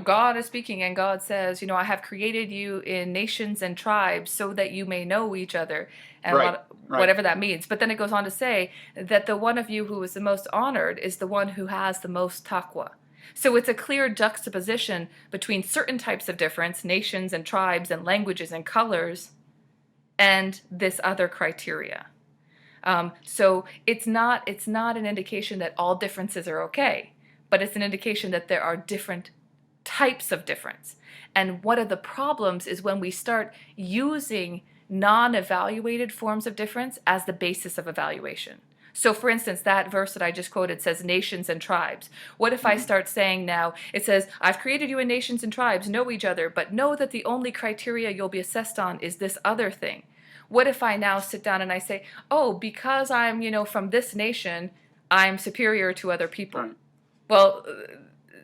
B: God is speaking, and God says, I have created you in nations and tribes so that you may know each other, and whatever that means. But then it goes on to say that the one of you who is the most honored is the one who has the most taqwa. So it's a clear juxtaposition between certain types of difference, nations and tribes and languages and colors, and this other criteria. So it's not an indication that all differences are okay, but it's an indication that there are different types of difference. And one of the problems is when we start using non-evaluated forms of difference as the basis of evaluation. So, for instance, that verse that I just quoted says nations and tribes. What if I start saying now, it says, I've created you in nations and tribes, know each other, but know that the only criteria you'll be assessed on is this other thing. What if I now sit down and I say, oh, because I'm, from this nation, I'm superior to other people? Right. Well,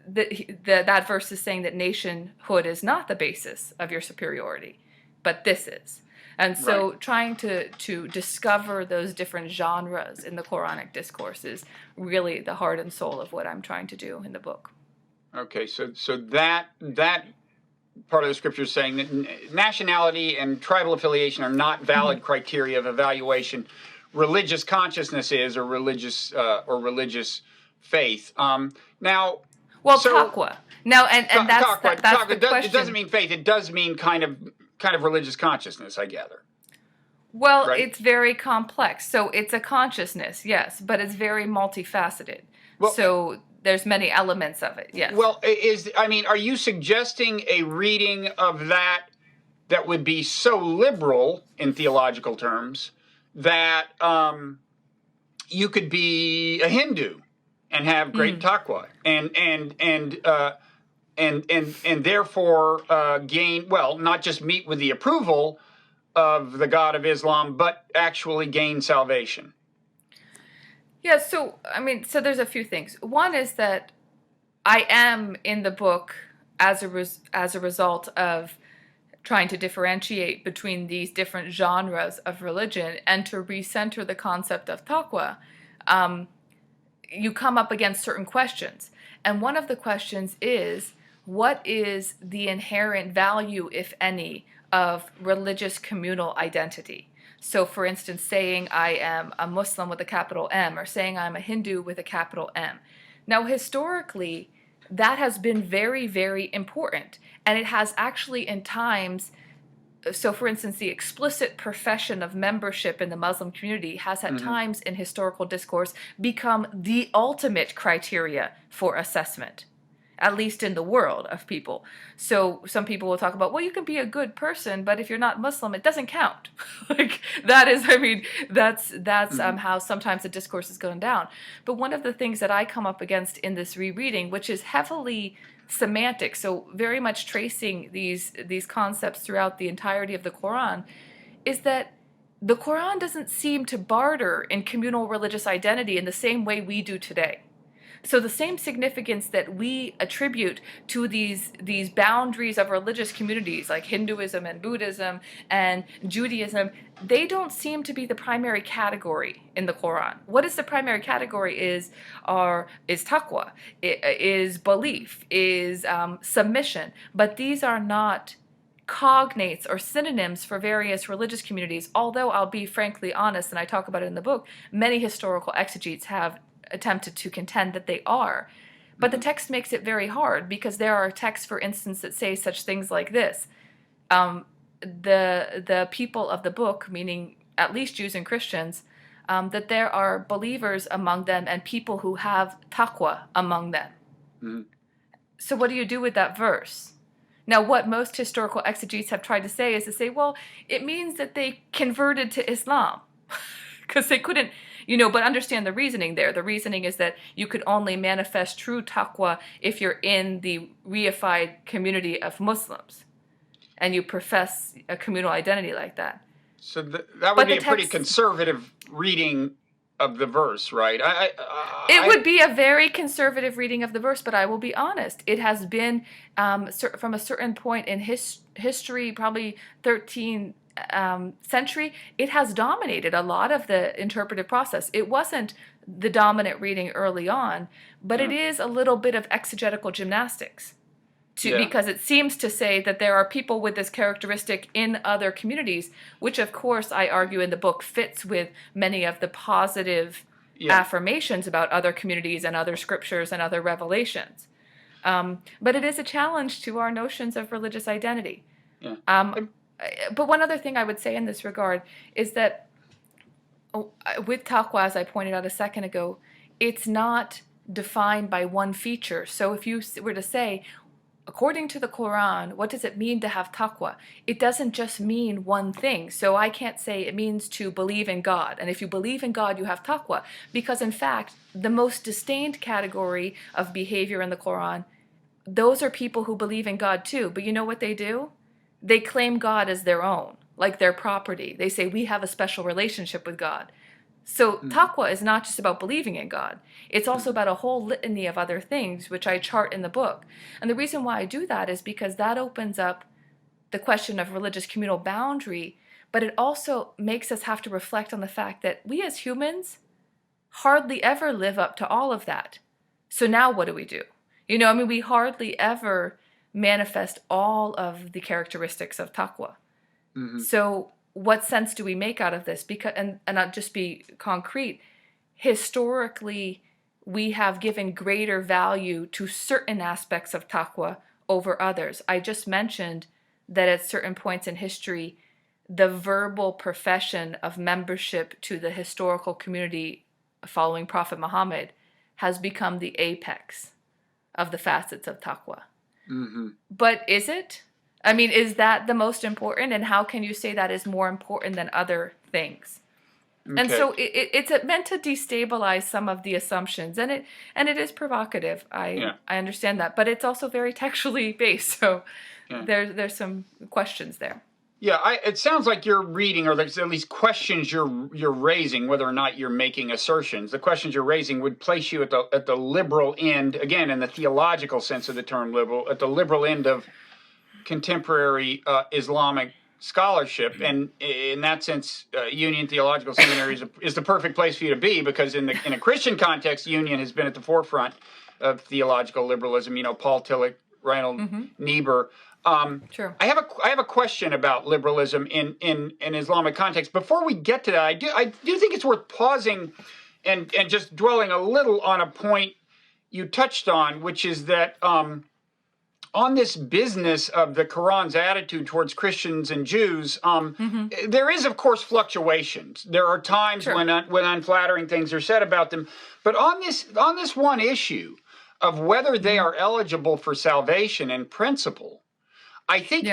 B: that verse is saying that nationhood is not the basis of your superiority, but this is. And so trying to discover those different genres in the Quranic discourse is really the heart and soul of what I'm trying to do in the book.
A: Okay, so that part of the scripture is saying that nationality and tribal affiliation are not valid criteria of evaluation. Religious consciousness is, or religious faith. Now,
B: well, taqwa. Now, and that's
A: taqwa,
B: that's the question.
A: It doesn't mean faith. It does mean kind of religious consciousness, I gather.
B: Well, it's very complex. So it's a consciousness, yes, but it's very multifaceted. Well, so there's many elements of it, yes.
A: Well, are you suggesting a reading of that would be so liberal in theological terms that you could be a Hindu and have great taqwa and therefore gain, well, not just meet with the approval of the God of Islam, but actually gain salvation?
B: Yeah, so there's a few things. One is that I am in the book as a result of trying to differentiate between these different genres of religion and to recenter the concept of taqwa. You come up against certain questions, and one of the questions is, what is the inherent value, if any, of religious communal identity? So, for instance, saying I am a Muslim with a capital M, or saying I'm a Hindu with a capital M. Now, historically, that has been very, very important, and it has actually in times, so for instance, the explicit profession of membership in the Muslim community has at times in historical discourse become the ultimate criteria for assessment, at least in the world of people. So some people will talk about, well, you can be a good person, but if you're not Muslim, it doesn't count. That's how sometimes the discourse is going down. But one of the things that I come up against in this rereading, which is heavily semantic, so very much tracing these concepts throughout the entirety of the Quran, is that the Quran doesn't seem to barter in communal religious identity in the same way we do today. So the same significance that we attribute to these boundaries of religious communities like Hinduism and Buddhism and Judaism, they don't seem to be the primary category in the Quran. What is the primary category is taqwa, is belief, is submission. But these are not cognates or synonyms for various religious communities, although I'll be frankly honest, and I talk about it in the book, many historical exegetes have attempted to contend that they are. But the text makes it very hard, because there are texts, for instance, that say such things like this. The people of the book, meaning at least Jews and Christians, that there are believers among them and people who have taqwa among them. So what do you do with that verse? Now, what most historical exegetes have tried to say is to say, well, it means that they converted to Islam, because they couldn't, but understand the reasoning there. The reasoning is that you could only manifest true taqwa if you're in the reified community of Muslims and you profess a communal identity like that.
A: So that would be a pretty conservative reading of the verse, right?
B: It would be a very conservative reading of the verse, but I will be honest. It has been, from a certain point in history, probably 13th century, it has dominated a lot of the interpretive process. It wasn't the dominant reading early on, but it is a little bit of exegetical gymnastics, because it seems to say that there are people with this characteristic in other communities, which of course I argue in the book fits with many of the positive affirmations about other communities and other scriptures and other revelations. But it is a challenge to our notions of religious identity. But one other thing I would say in this regard is that with taqwa, as I pointed out a second ago, it's not defined by one feature. So if you were to say, according to the Koran, what does it mean to have taqwa? It doesn't just mean one thing. So I can't say it means to believe in God. And if you believe in God, you have taqwa. Because in fact, the most disdained category of behavior in the Koran, those are people who believe in God too. But you know what they do? They claim God as their own, like their property. They say, we have a special relationship with God. So taqwa is not just about believing in God. It's also about a whole litany of other things, which I chart in the book. And the reason why I do that is because that opens up the question of religious communal boundary, but it also makes us have to reflect on the fact that we as humans hardly ever live up to all of that. So now what do we do? We hardly ever manifest all of the characteristics of taqwa. So what sense do we make out of this? Because and I'll just be concrete. Historically, we have given greater value to certain aspects of taqwa over others. I just mentioned that at certain points in history, the verbal profession of membership to the historical community following Prophet Muhammad has become the apex of the facets of taqwa. But is it? Is that the most important? And how can you say that is more important than other things? Okay. And so it's meant to destabilize some of the assumptions, and it is provocative. I understand that, but it's also very textually based. So there's some questions there.
A: Yeah, it sounds like you're reading, or there's at least questions you're raising, whether or not you're making assertions. The questions you're raising would place you at the liberal end, again, in the theological sense of the term liberal, at the liberal end of contemporary Islamic scholarship, and in that sense, Union Theological Seminary is the perfect place for you to be, because in a Christian context, Union has been at the forefront of theological liberalism. Paul Tillich, Reinhold Niebuhr. Sure. I have a question about liberalism in Islamic context. Before we get to that, I do think it's worth pausing and just dwelling a little on a point you touched on, which is that on this business of the Quran's attitude towards Christians and Jews, there is, of course, fluctuations. There are times when unflattering things are said about them. But on this one issue of whether they are eligible for salvation in principle, I think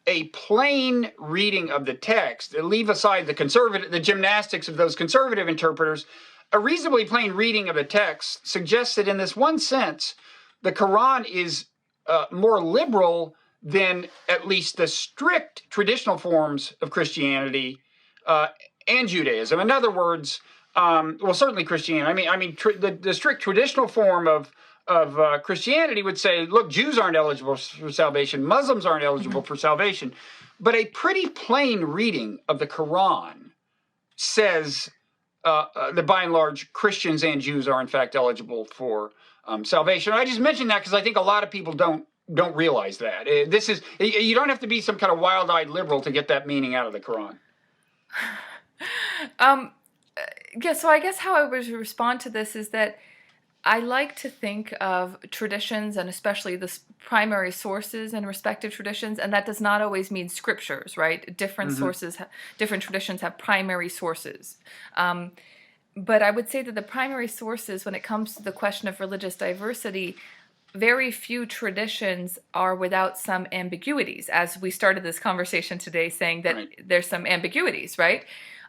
A: a plain reading of the text, leave aside the gymnastics of those conservative interpreters, a reasonably plain reading of the text suggests that in this one sense, the Quran is more liberal than at least the strict traditional forms of Christianity and Judaism. In other words, certainly Christianity. The strict traditional form of Christianity would say, look, Jews aren't eligible for salvation, Muslims aren't eligible for salvation. But a pretty plain reading of the Quran says that by and large, Christians and Jews are in fact eligible for salvation. I just mentioned that because I think a lot of people don't realize that. You don't have to be some kind of wild-eyed liberal to get that meaning out of the Quran.
B: So I guess how I would respond to this is that I like to think of traditions, and especially the primary sources in respective traditions, and that does not always mean scriptures, right? Different sources, different traditions have primary sources. But I would say that the primary sources, when it comes to the question of religious diversity, very few traditions are without some ambiguities, as we started this conversation today saying that there's some ambiguities, right?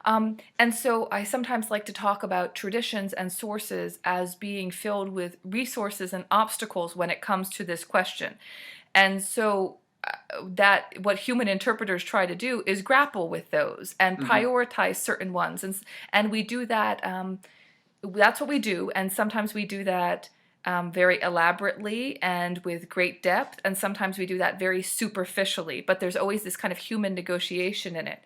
B: And so I sometimes like to talk about traditions and sources as being filled with resources and obstacles when it comes to this question. And so that what human interpreters try to do is grapple with those and prioritize certain ones. And we do that, that's what we do. And sometimes we do that very elaborately and with great depth. And sometimes we do that very superficially. But there's always this kind of human negotiation in it.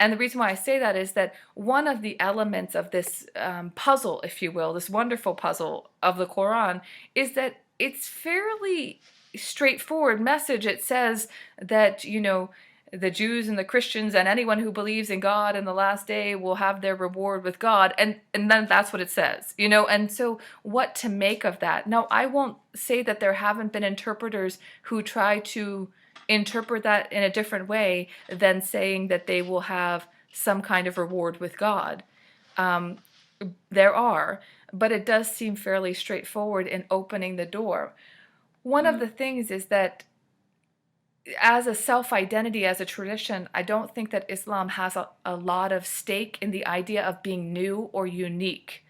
B: And the reason why I say that is that one of the elements of this puzzle, if you will, this wonderful puzzle of the Quran, is that it's fairly straightforward message. It says that, the Jews and the Christians and anyone who believes in God in the last day will have their reward with God. And then that's what it says, And so what to make of that? Now, I won't say that there haven't been interpreters who try to interpret that in a different way than saying that they will have some kind of reward with God. There are, but it does seem fairly straightforward in opening the door. one of the things is that as a self-identity, as a tradition, I don't think that Islam has a lot of stake in the idea of being new or unique.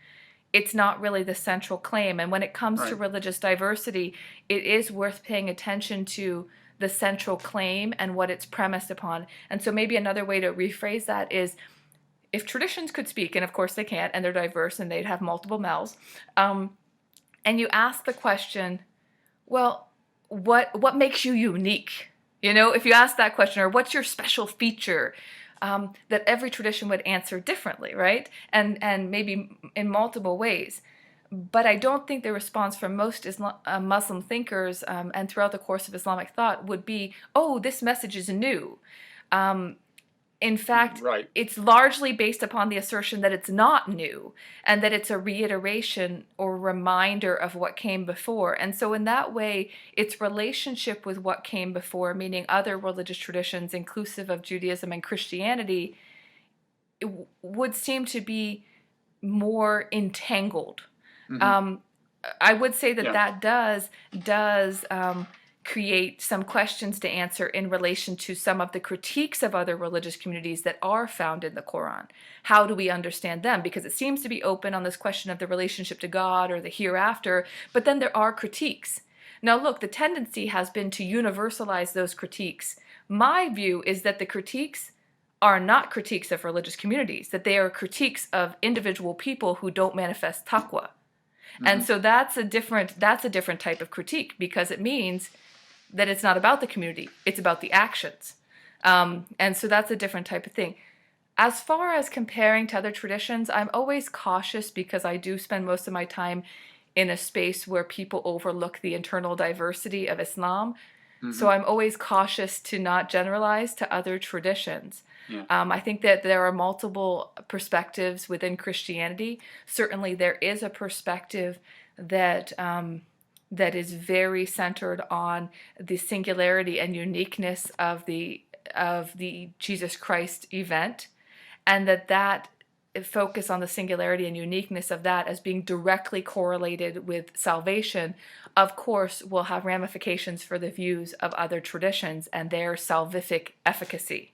B: It's not really the central claim. And when it comes to religious diversity, it is worth paying attention to the central claim and what it's premised upon. And so maybe another way to rephrase that is, if traditions could speak, and of course they can't, and they're diverse and they'd have multiple mouths, and you ask the question, well, what makes you unique? You know, if you ask that question, or what's your special feature, that every tradition would answer differently, right? And maybe in multiple ways. But I don't think the response from most Muslim thinkers and throughout the course of Islamic thought would be, oh, this message is new. In fact, it's largely based upon the assertion that it's not new and that it's a reiteration or reminder of what came before. And so in that way, its relationship with what came before, meaning other religious traditions inclusive of Judaism and Christianity, it would seem to be more entangled. I would say that that does create some questions to answer in relation to some of the critiques of other religious communities that are found in the Koran. How do we understand them? Because it seems to be open on this question of the relationship to God or the hereafter, but then there are critiques. Now look, the tendency has been to universalize those critiques. My view is that the critiques are not critiques of religious communities, that they are critiques of individual people who don't manifest taqwa. And so that's a different type of critique, because it means that it's not about the community, it's about the actions. And so that's a different type of thing. As far as comparing to other traditions, I'm always cautious because I do spend most of my time in a space where people overlook the internal diversity of Islam. So I'm always cautious to not generalize to other traditions. I think that there are multiple perspectives within Christianity. Certainly there is a perspective that that is very centered on the singularity and uniqueness of the Jesus Christ event, and that focus on the singularity and uniqueness of that as being directly correlated with salvation, of course, will have ramifications for the views of other traditions and their salvific efficacy.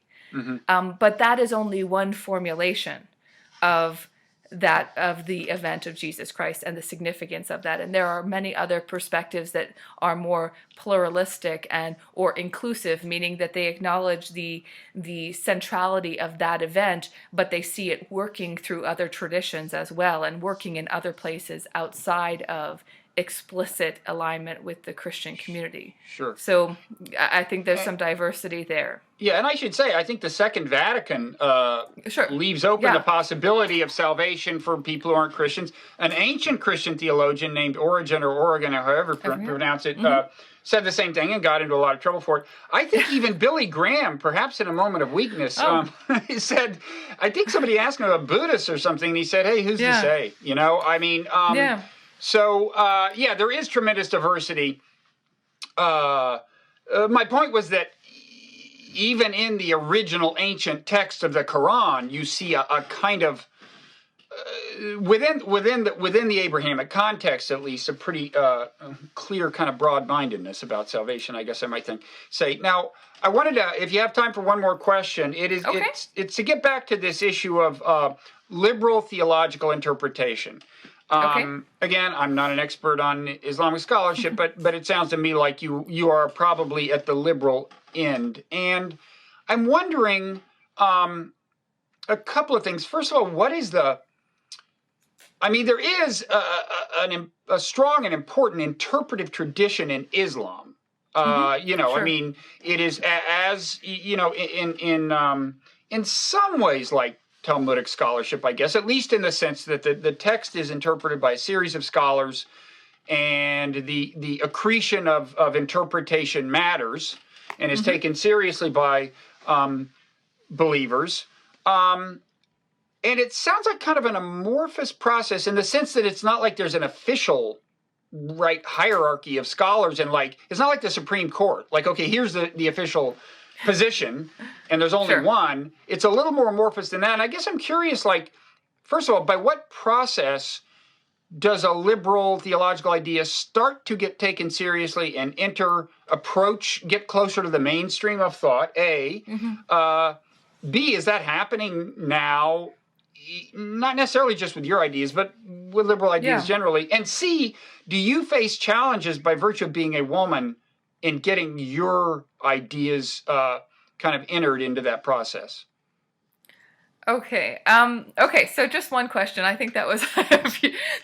B: But that is only one formulation of the event of Jesus Christ and the significance of that. And there are many other perspectives that are more pluralistic or inclusive, meaning that they acknowledge the centrality of that event, but they see it working through other traditions as well and working in other places outside of explicit alignment with the Christian community.
A: Sure.
B: So I think there's some diversity there.
A: Yeah, and I should say, I think the Second Vatican leaves open the possibility of salvation for people who aren't Christians. An ancient Christian theologian named Origen or Oregon, or however pronounce it, said the same thing and got into a lot of trouble for it. I think even Billy Graham, perhaps in a moment of weakness, he said, I think somebody asked him about Buddhists or something, and he said, hey, who's to say? You know, I mean, so, there is tremendous diversity. My point was that even in the original ancient text of the Quran, you see a kind of within the Abrahamic context, at least, a pretty clear kind of broad-mindedness about salvation, I guess I might say. Now, I wanted to, if you have time for one more question, it's to get back to this issue of liberal theological interpretation. Again, I'm not an expert on Islamic scholarship, but it sounds to me like you are probably at the liberal end. And I'm wondering a couple of things. First of all, what is there is a strong and important interpretive tradition in Islam. I mean, it is as, in some ways like Talmudic scholarship, I guess, at least in the sense that the text is interpreted by a series of scholars, and the accretion of interpretation matters and is taken seriously by believers. And it sounds like kind of an amorphous process in the sense that it's not like there's an official hierarchy of scholars, and it's not like the Supreme Court. Like, okay, here's the official position, and there's only one. It's a little more amorphous than that. And I guess I'm curious, first of all, by what process does a liberal theological idea start to get taken seriously and get closer to the mainstream of thought? A. B, is that happening now? Not necessarily just with your ideas, but with liberal ideas generally. And C, do you face challenges by virtue of being a woman in getting your ideas kind of entered into that process?
B: Okay. Okay. So just one question. I think that was that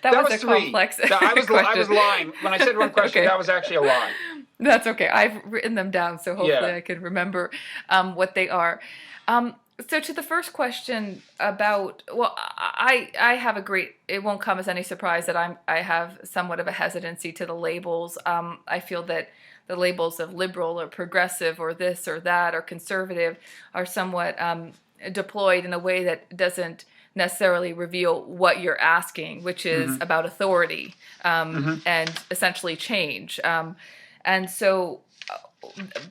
B: was a
A: three.
B: complex
A: I was
B: question.
A: lying when I said one question.
B: Okay.
A: That was actually a lie.
B: That's okay. I've written them down, so hopefully I can remember what they are. So to the first question about, well, I have it won't come as any surprise that I have somewhat of a hesitancy to the labels. I feel that the labels of liberal or progressive or this or that or conservative are somewhat deployed in a way that doesn't necessarily reveal what you're asking, which is about authority and essentially change. And so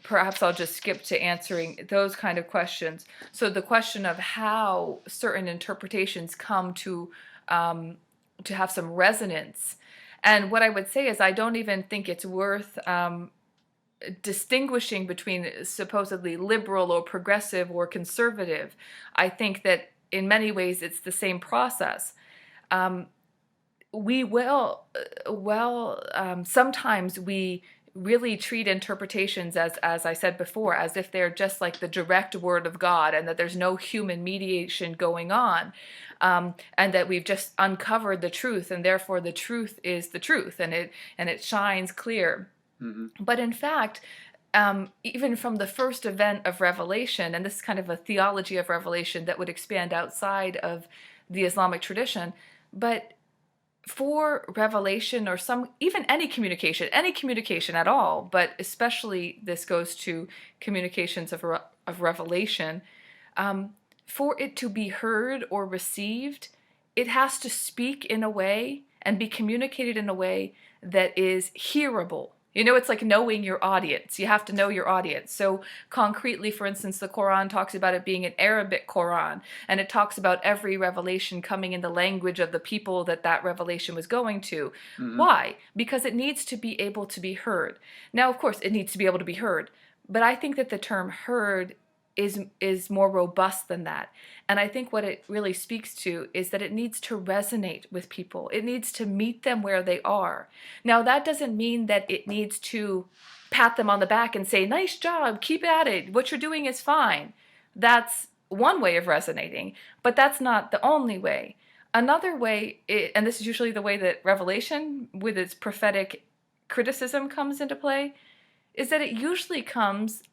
B: perhaps I'll just skip to answering those kind of questions. So the question of how certain interpretations come to have some resonance. And what I would say is I don't even think it's worth distinguishing between supposedly liberal or progressive or conservative. I think that in many ways it's the same process. Sometimes we really treat interpretations as I said before, as if they're just like the direct word of God and that there's no human mediation going on, and that we've just uncovered the truth and therefore the truth is the truth and it shines clear. But in fact, even from the first event of Revelation, and this is kind of a theology of Revelation that would expand outside of the Islamic tradition, but for revelation or even any communication at all, but especially this goes to communications of revelation, for it to be heard or received, it has to speak in a way and be communicated in a way that is hearable. You know, it's like knowing your audience. You have to know your audience. So concretely, for instance, the Koran talks about it being an Arabic Koran, and it talks about every revelation coming in the language of the people that revelation was going to. Why? Because it needs to be able to be heard. Now, of course, it needs to be able to be heard, but I think that the term heard is more robust than that. And I think what it really speaks to is that it needs to resonate with people. It needs to meet them where they are. Now, that doesn't mean that it needs to pat them on the back and say, nice job, keep at it, what you're doing is fine. That's one way of resonating, but that's not the only way. Another way, and this is usually the way that Revelation, with its prophetic criticism, comes into play, is that it usually comes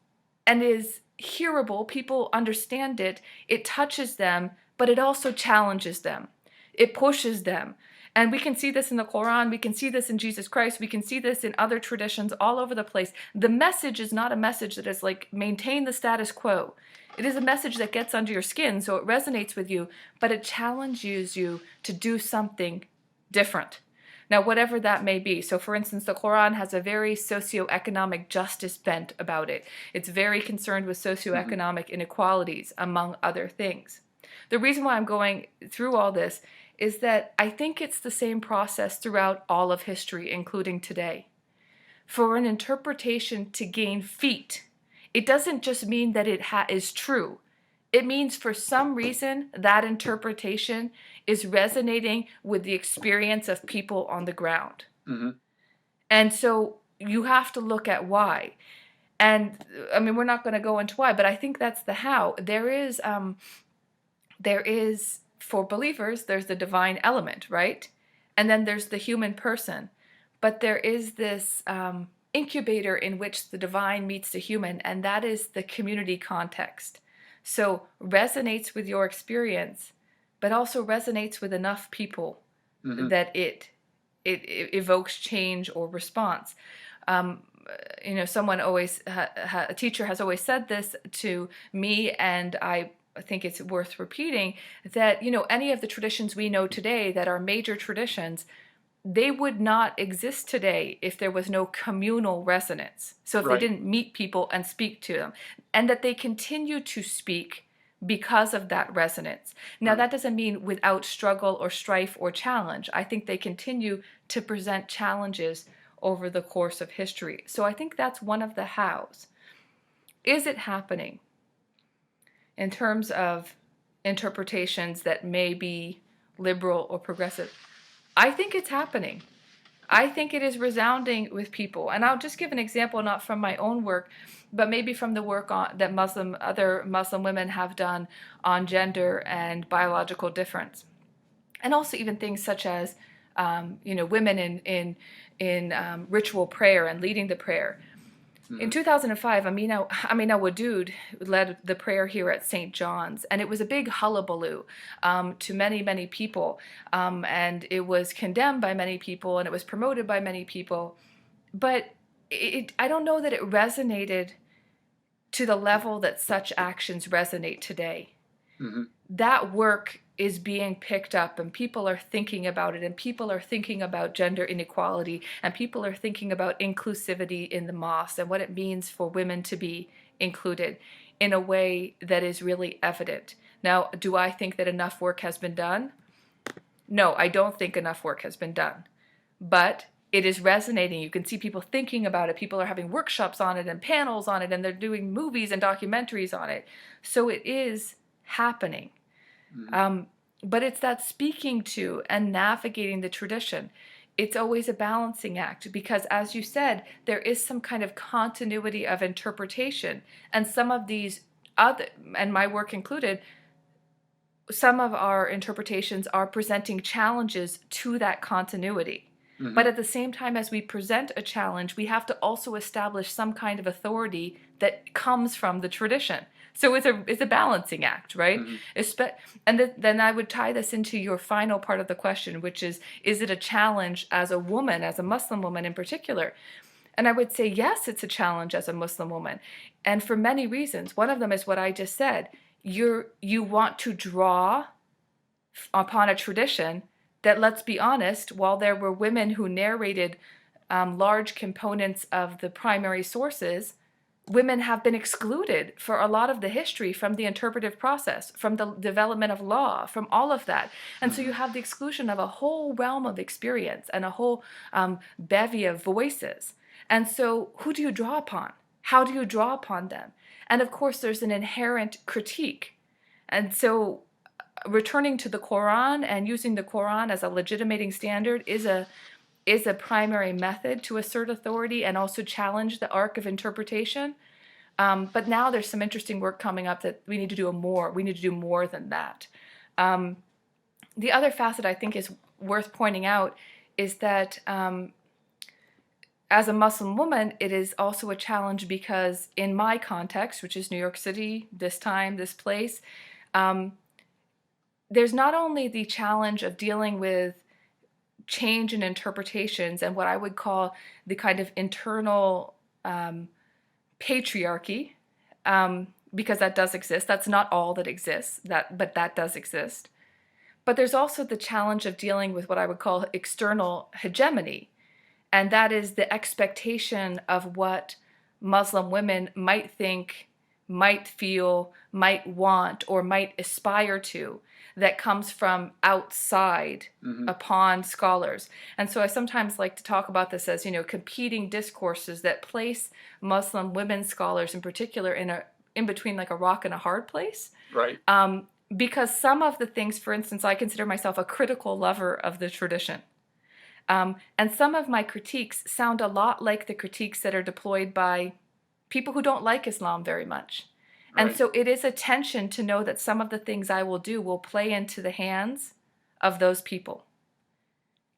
B: and is hearable. People understand it. It touches them, but it also challenges them. It pushes them. And we can see this in the Koran. We can see this in Jesus Christ. We can see this in other traditions all over the place. The message is not a message that is like maintain the status quo. It is a message that gets under your skin, so it resonates with you, but it challenges you to do something different. Now, whatever that may be. So, for instance, the Quran has a very socioeconomic justice bent about it. It's very concerned with socioeconomic inequalities, among other things. The reason why I'm going through all this is that I think it's the same process throughout all of history, including today. For an interpretation to gain feet, it doesn't just mean that it is true. It means for some reason that interpretation is resonating with the experience of people on the ground. And so you have to look at why. And I mean, we're not going to go into why, but I think that's the how. There is, for believers, there's the divine element, right? And then there's the human person. But there is this incubator in which the divine meets the human, and that is the community context. So resonates with your experience, but also resonates with enough people that it evokes change or response. Someone always, a teacher has always said this to me, and I think it's worth repeating, that, any of the traditions we know today that are major traditions, they would not exist today if there was no communal resonance. So if they didn't meet people and speak to them, and that they continue to speak because of that resonance. Now, that doesn't mean without struggle or strife or challenge. I think they continue to present challenges over the course of history. So I think that's one of the hows. Is it happening in terms of interpretations that may be liberal or progressive? I think it's happening. I think it is resounding with people. And I'll just give an example, not from my own work, but maybe from the work that other Muslim women have done on gender and biological difference. And also even things such as, women in ritual prayer and leading the prayer. In 2005, Amina Wadud led the prayer here at St. John's, and it was a big hullabaloo to many, many people, and it was condemned by many people, and it was promoted by many people, but I don't know that it resonated to the level that such actions resonate today. Mm-hmm. That work is being picked up, and people are thinking about it, and people are thinking about gender inequality, and people are thinking about inclusivity in the mosque and what it means for women to be included in a way that is really evident. Now, do I think that enough work has been done? No, I don't think enough work has been done. But it is resonating. You can see people thinking about it. People are having workshops on it and panels on it, and they're doing movies and documentaries on it. So it is happening. But it's that speaking to and navigating the tradition. It's always a balancing act because, as you said, there is some kind of continuity of interpretation. And some of these other, and my work included, some of our interpretations are presenting challenges to that continuity. Mm-hmm. But at the same time as we present a challenge, we have to also establish some kind of authority that comes from the tradition. So it's a balancing act, right? Mm-hmm. And then I would tie this into your final part of the question, which is it a challenge as a woman, as a Muslim woman in particular? And I would say, yes, it's a challenge as a Muslim woman. And for many reasons. One of them is what I just said. You want to draw upon a tradition that, let's be honest, while there were women who narrated large components of the primary sources, women have been excluded for a lot of the history from the interpretive process, from the development of law, from all of that. And so you have the exclusion of a whole realm of experience and a whole bevy of voices. And so who do you draw upon? How do you draw upon them? And of course, there's an inherent critique. And so returning to the Koran and using the Koran as a legitimating standard is a primary method to assert authority and also challenge the arc of interpretation. But now there's some interesting work coming up that we need to do more. We need to do more than that. The other facet I think is worth pointing out is that as a Muslim woman, it is also a challenge because in my context, which is New York City, this time, this place, there's not only the challenge of dealing with change in interpretations and what I would call the kind of internal patriarchy, because that does exist. That's not all that exists, but that does exist. But there's also the challenge of dealing with what I would call external hegemony, and that is the expectation of what Muslim women might think, might feel, might want, or might aspire to, that comes from outside upon scholars. And so I sometimes like to talk about this as, competing discourses that place Muslim women scholars in particular in between like a rock and a hard place.
A: Right.
B: Because some of the things, for instance, I consider myself a critical lover of the tradition. And some of my critiques sound a lot like the critiques that are deployed by people who don't like Islam very much. And right. So it is a tension to know that some of the things I will do will play into the hands of those people.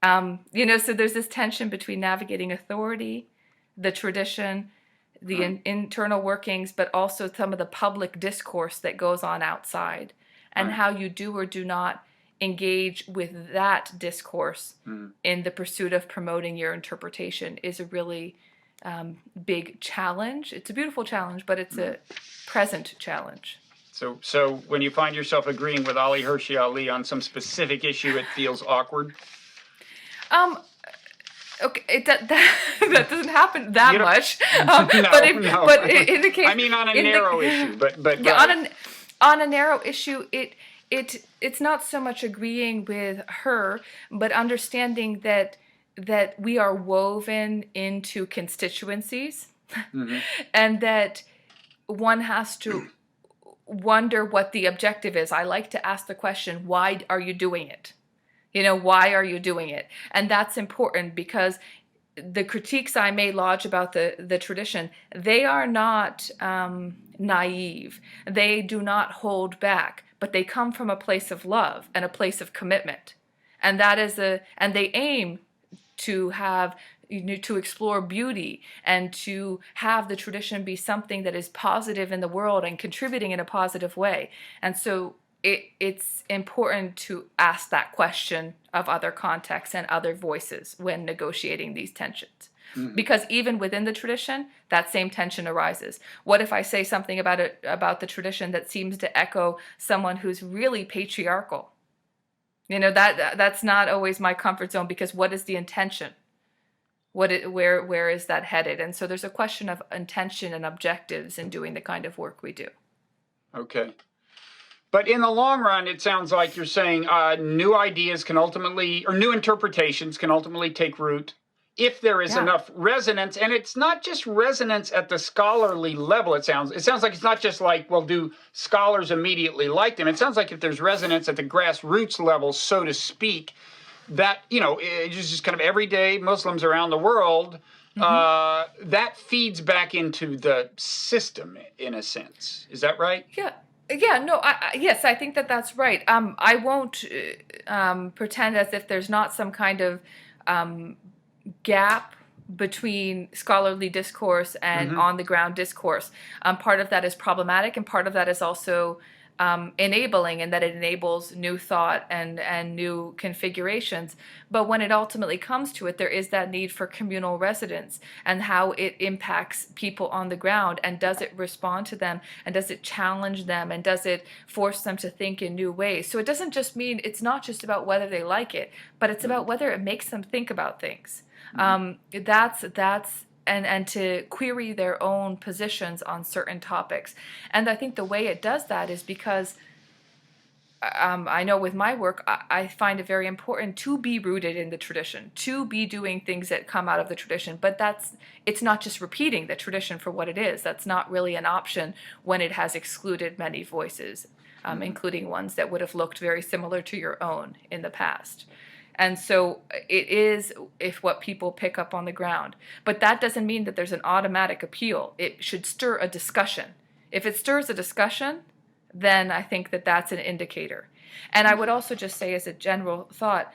B: So there's this tension between navigating authority, the tradition, the internal workings, but also some of the public discourse that goes on outside, and how you do or do not engage with that discourse in the pursuit of promoting your interpretation is a really big challenge. It's a beautiful challenge, but it's a present challenge.
A: So when you find yourself agreeing with Ali Hershey Ali on some specific issue, it feels awkward?
B: Okay, that doesn't happen that much. But in the case,
A: I mean, on a narrow issue, but
B: yeah, On a narrow issue, it's not so much agreeing with her, but understanding that we are woven into constituencies, and that one has to wonder what the objective is. I like to ask the question, why are you doing it? Why are you doing it? And that's important, because the critiques I may lodge about the tradition, they are not naive. They do not hold back, but they come from a place of love and a place of commitment. And and they aim to have, to explore beauty and to have the tradition be something that is positive in the world and contributing in a positive way. And so it's important to ask that question of other contexts and other voices when negotiating these tensions. Because even within the tradition, that same tension arises. What if I say something about the tradition that seems to echo someone who's really patriarchal? That's not always my comfort zone, because what is the intention? Where is that headed? And so there's a question of intention and objectives in doing the kind of work we do.
A: Okay. But in the long run, it sounds like you're saying new ideas can ultimately, or new interpretations can ultimately take root if there is enough resonance. And it's not just resonance at the scholarly level, it sounds like it's not just like, well, do scholars immediately like them? It sounds like if there's resonance at the grassroots level, so to speak, that, it's just kind of everyday Muslims around the world, that feeds back into the system in a sense. Is that right?
B: Yeah. Yeah, no, yes, I think that's right. I won't pretend as if there's not some kind of gap between scholarly discourse and on-the-ground discourse. Part of that is problematic, and part of that is also enabling, and that it enables new thought and new configurations. But when it ultimately comes to it, there is that need for communal residence and how it impacts people on the ground, and does it respond to them, and does it challenge them, and does it force them to think in new ways. So it doesn't just mean, it's not just about whether they like it, but it's about whether it makes them think about things. And to query their own positions on certain topics. And I think the way it does that is because I know with my work, I find it very important to be rooted in the tradition, to be doing things that come out of the tradition. But it's not just repeating the tradition for what it is. That's not really an option when it has excluded many voices, including ones that would have looked very similar to your own in the past. And so it is if what people pick up on the ground. But that doesn't mean that there's an automatic appeal. It should stir a discussion. If it stirs a discussion, then I think that's an indicator. And I would also just say, as a general thought,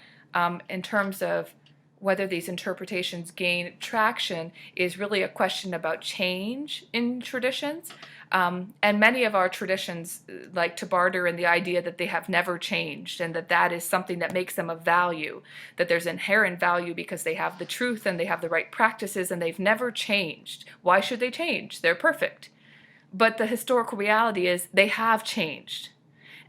B: in terms of whether these interpretations gain traction, is really a question about change in traditions. And many of our traditions like to barter in the idea that they have never changed, and that is something that makes them of value, that there's inherent value because they have the truth and they have the right practices and they've never changed. Why should they change? They're perfect. But the historical reality is they have changed.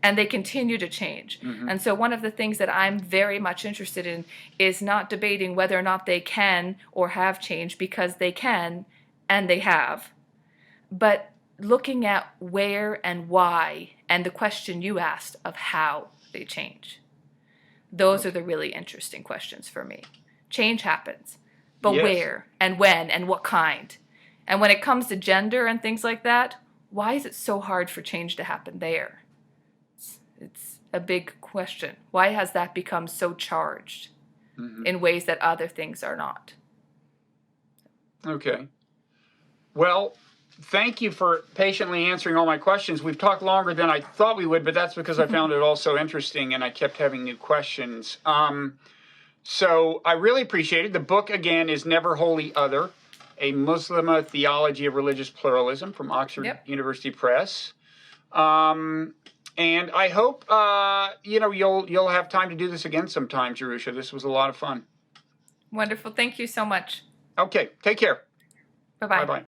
B: And they continue to change. And so one of the things that I'm very much interested in is not debating whether or not they can or have changed, because they can and they have, but looking at where and why, and the question you asked of how they change. Those are the really interesting questions for me. Change happens, but where and when and what kind? And when it comes to gender and things like that, why is it so hard for change to happen there? It's a big question. Why has that become so charged in ways that other things are not?
A: Okay. Well, thank you for patiently answering all my questions. We've talked longer than I thought we would, but that's because I found it all so interesting and I kept having new questions. So I really appreciate it. The book, again, is Never Wholly Other, a Muslim Theology of Religious Pluralism from Oxford University Press. And I hope, you'll have time to do this again sometime, Jerusha. This was a lot of fun.
B: Wonderful. Thank you so much.
A: Okay. Take care.
B: Bye-bye.
A: Bye-bye.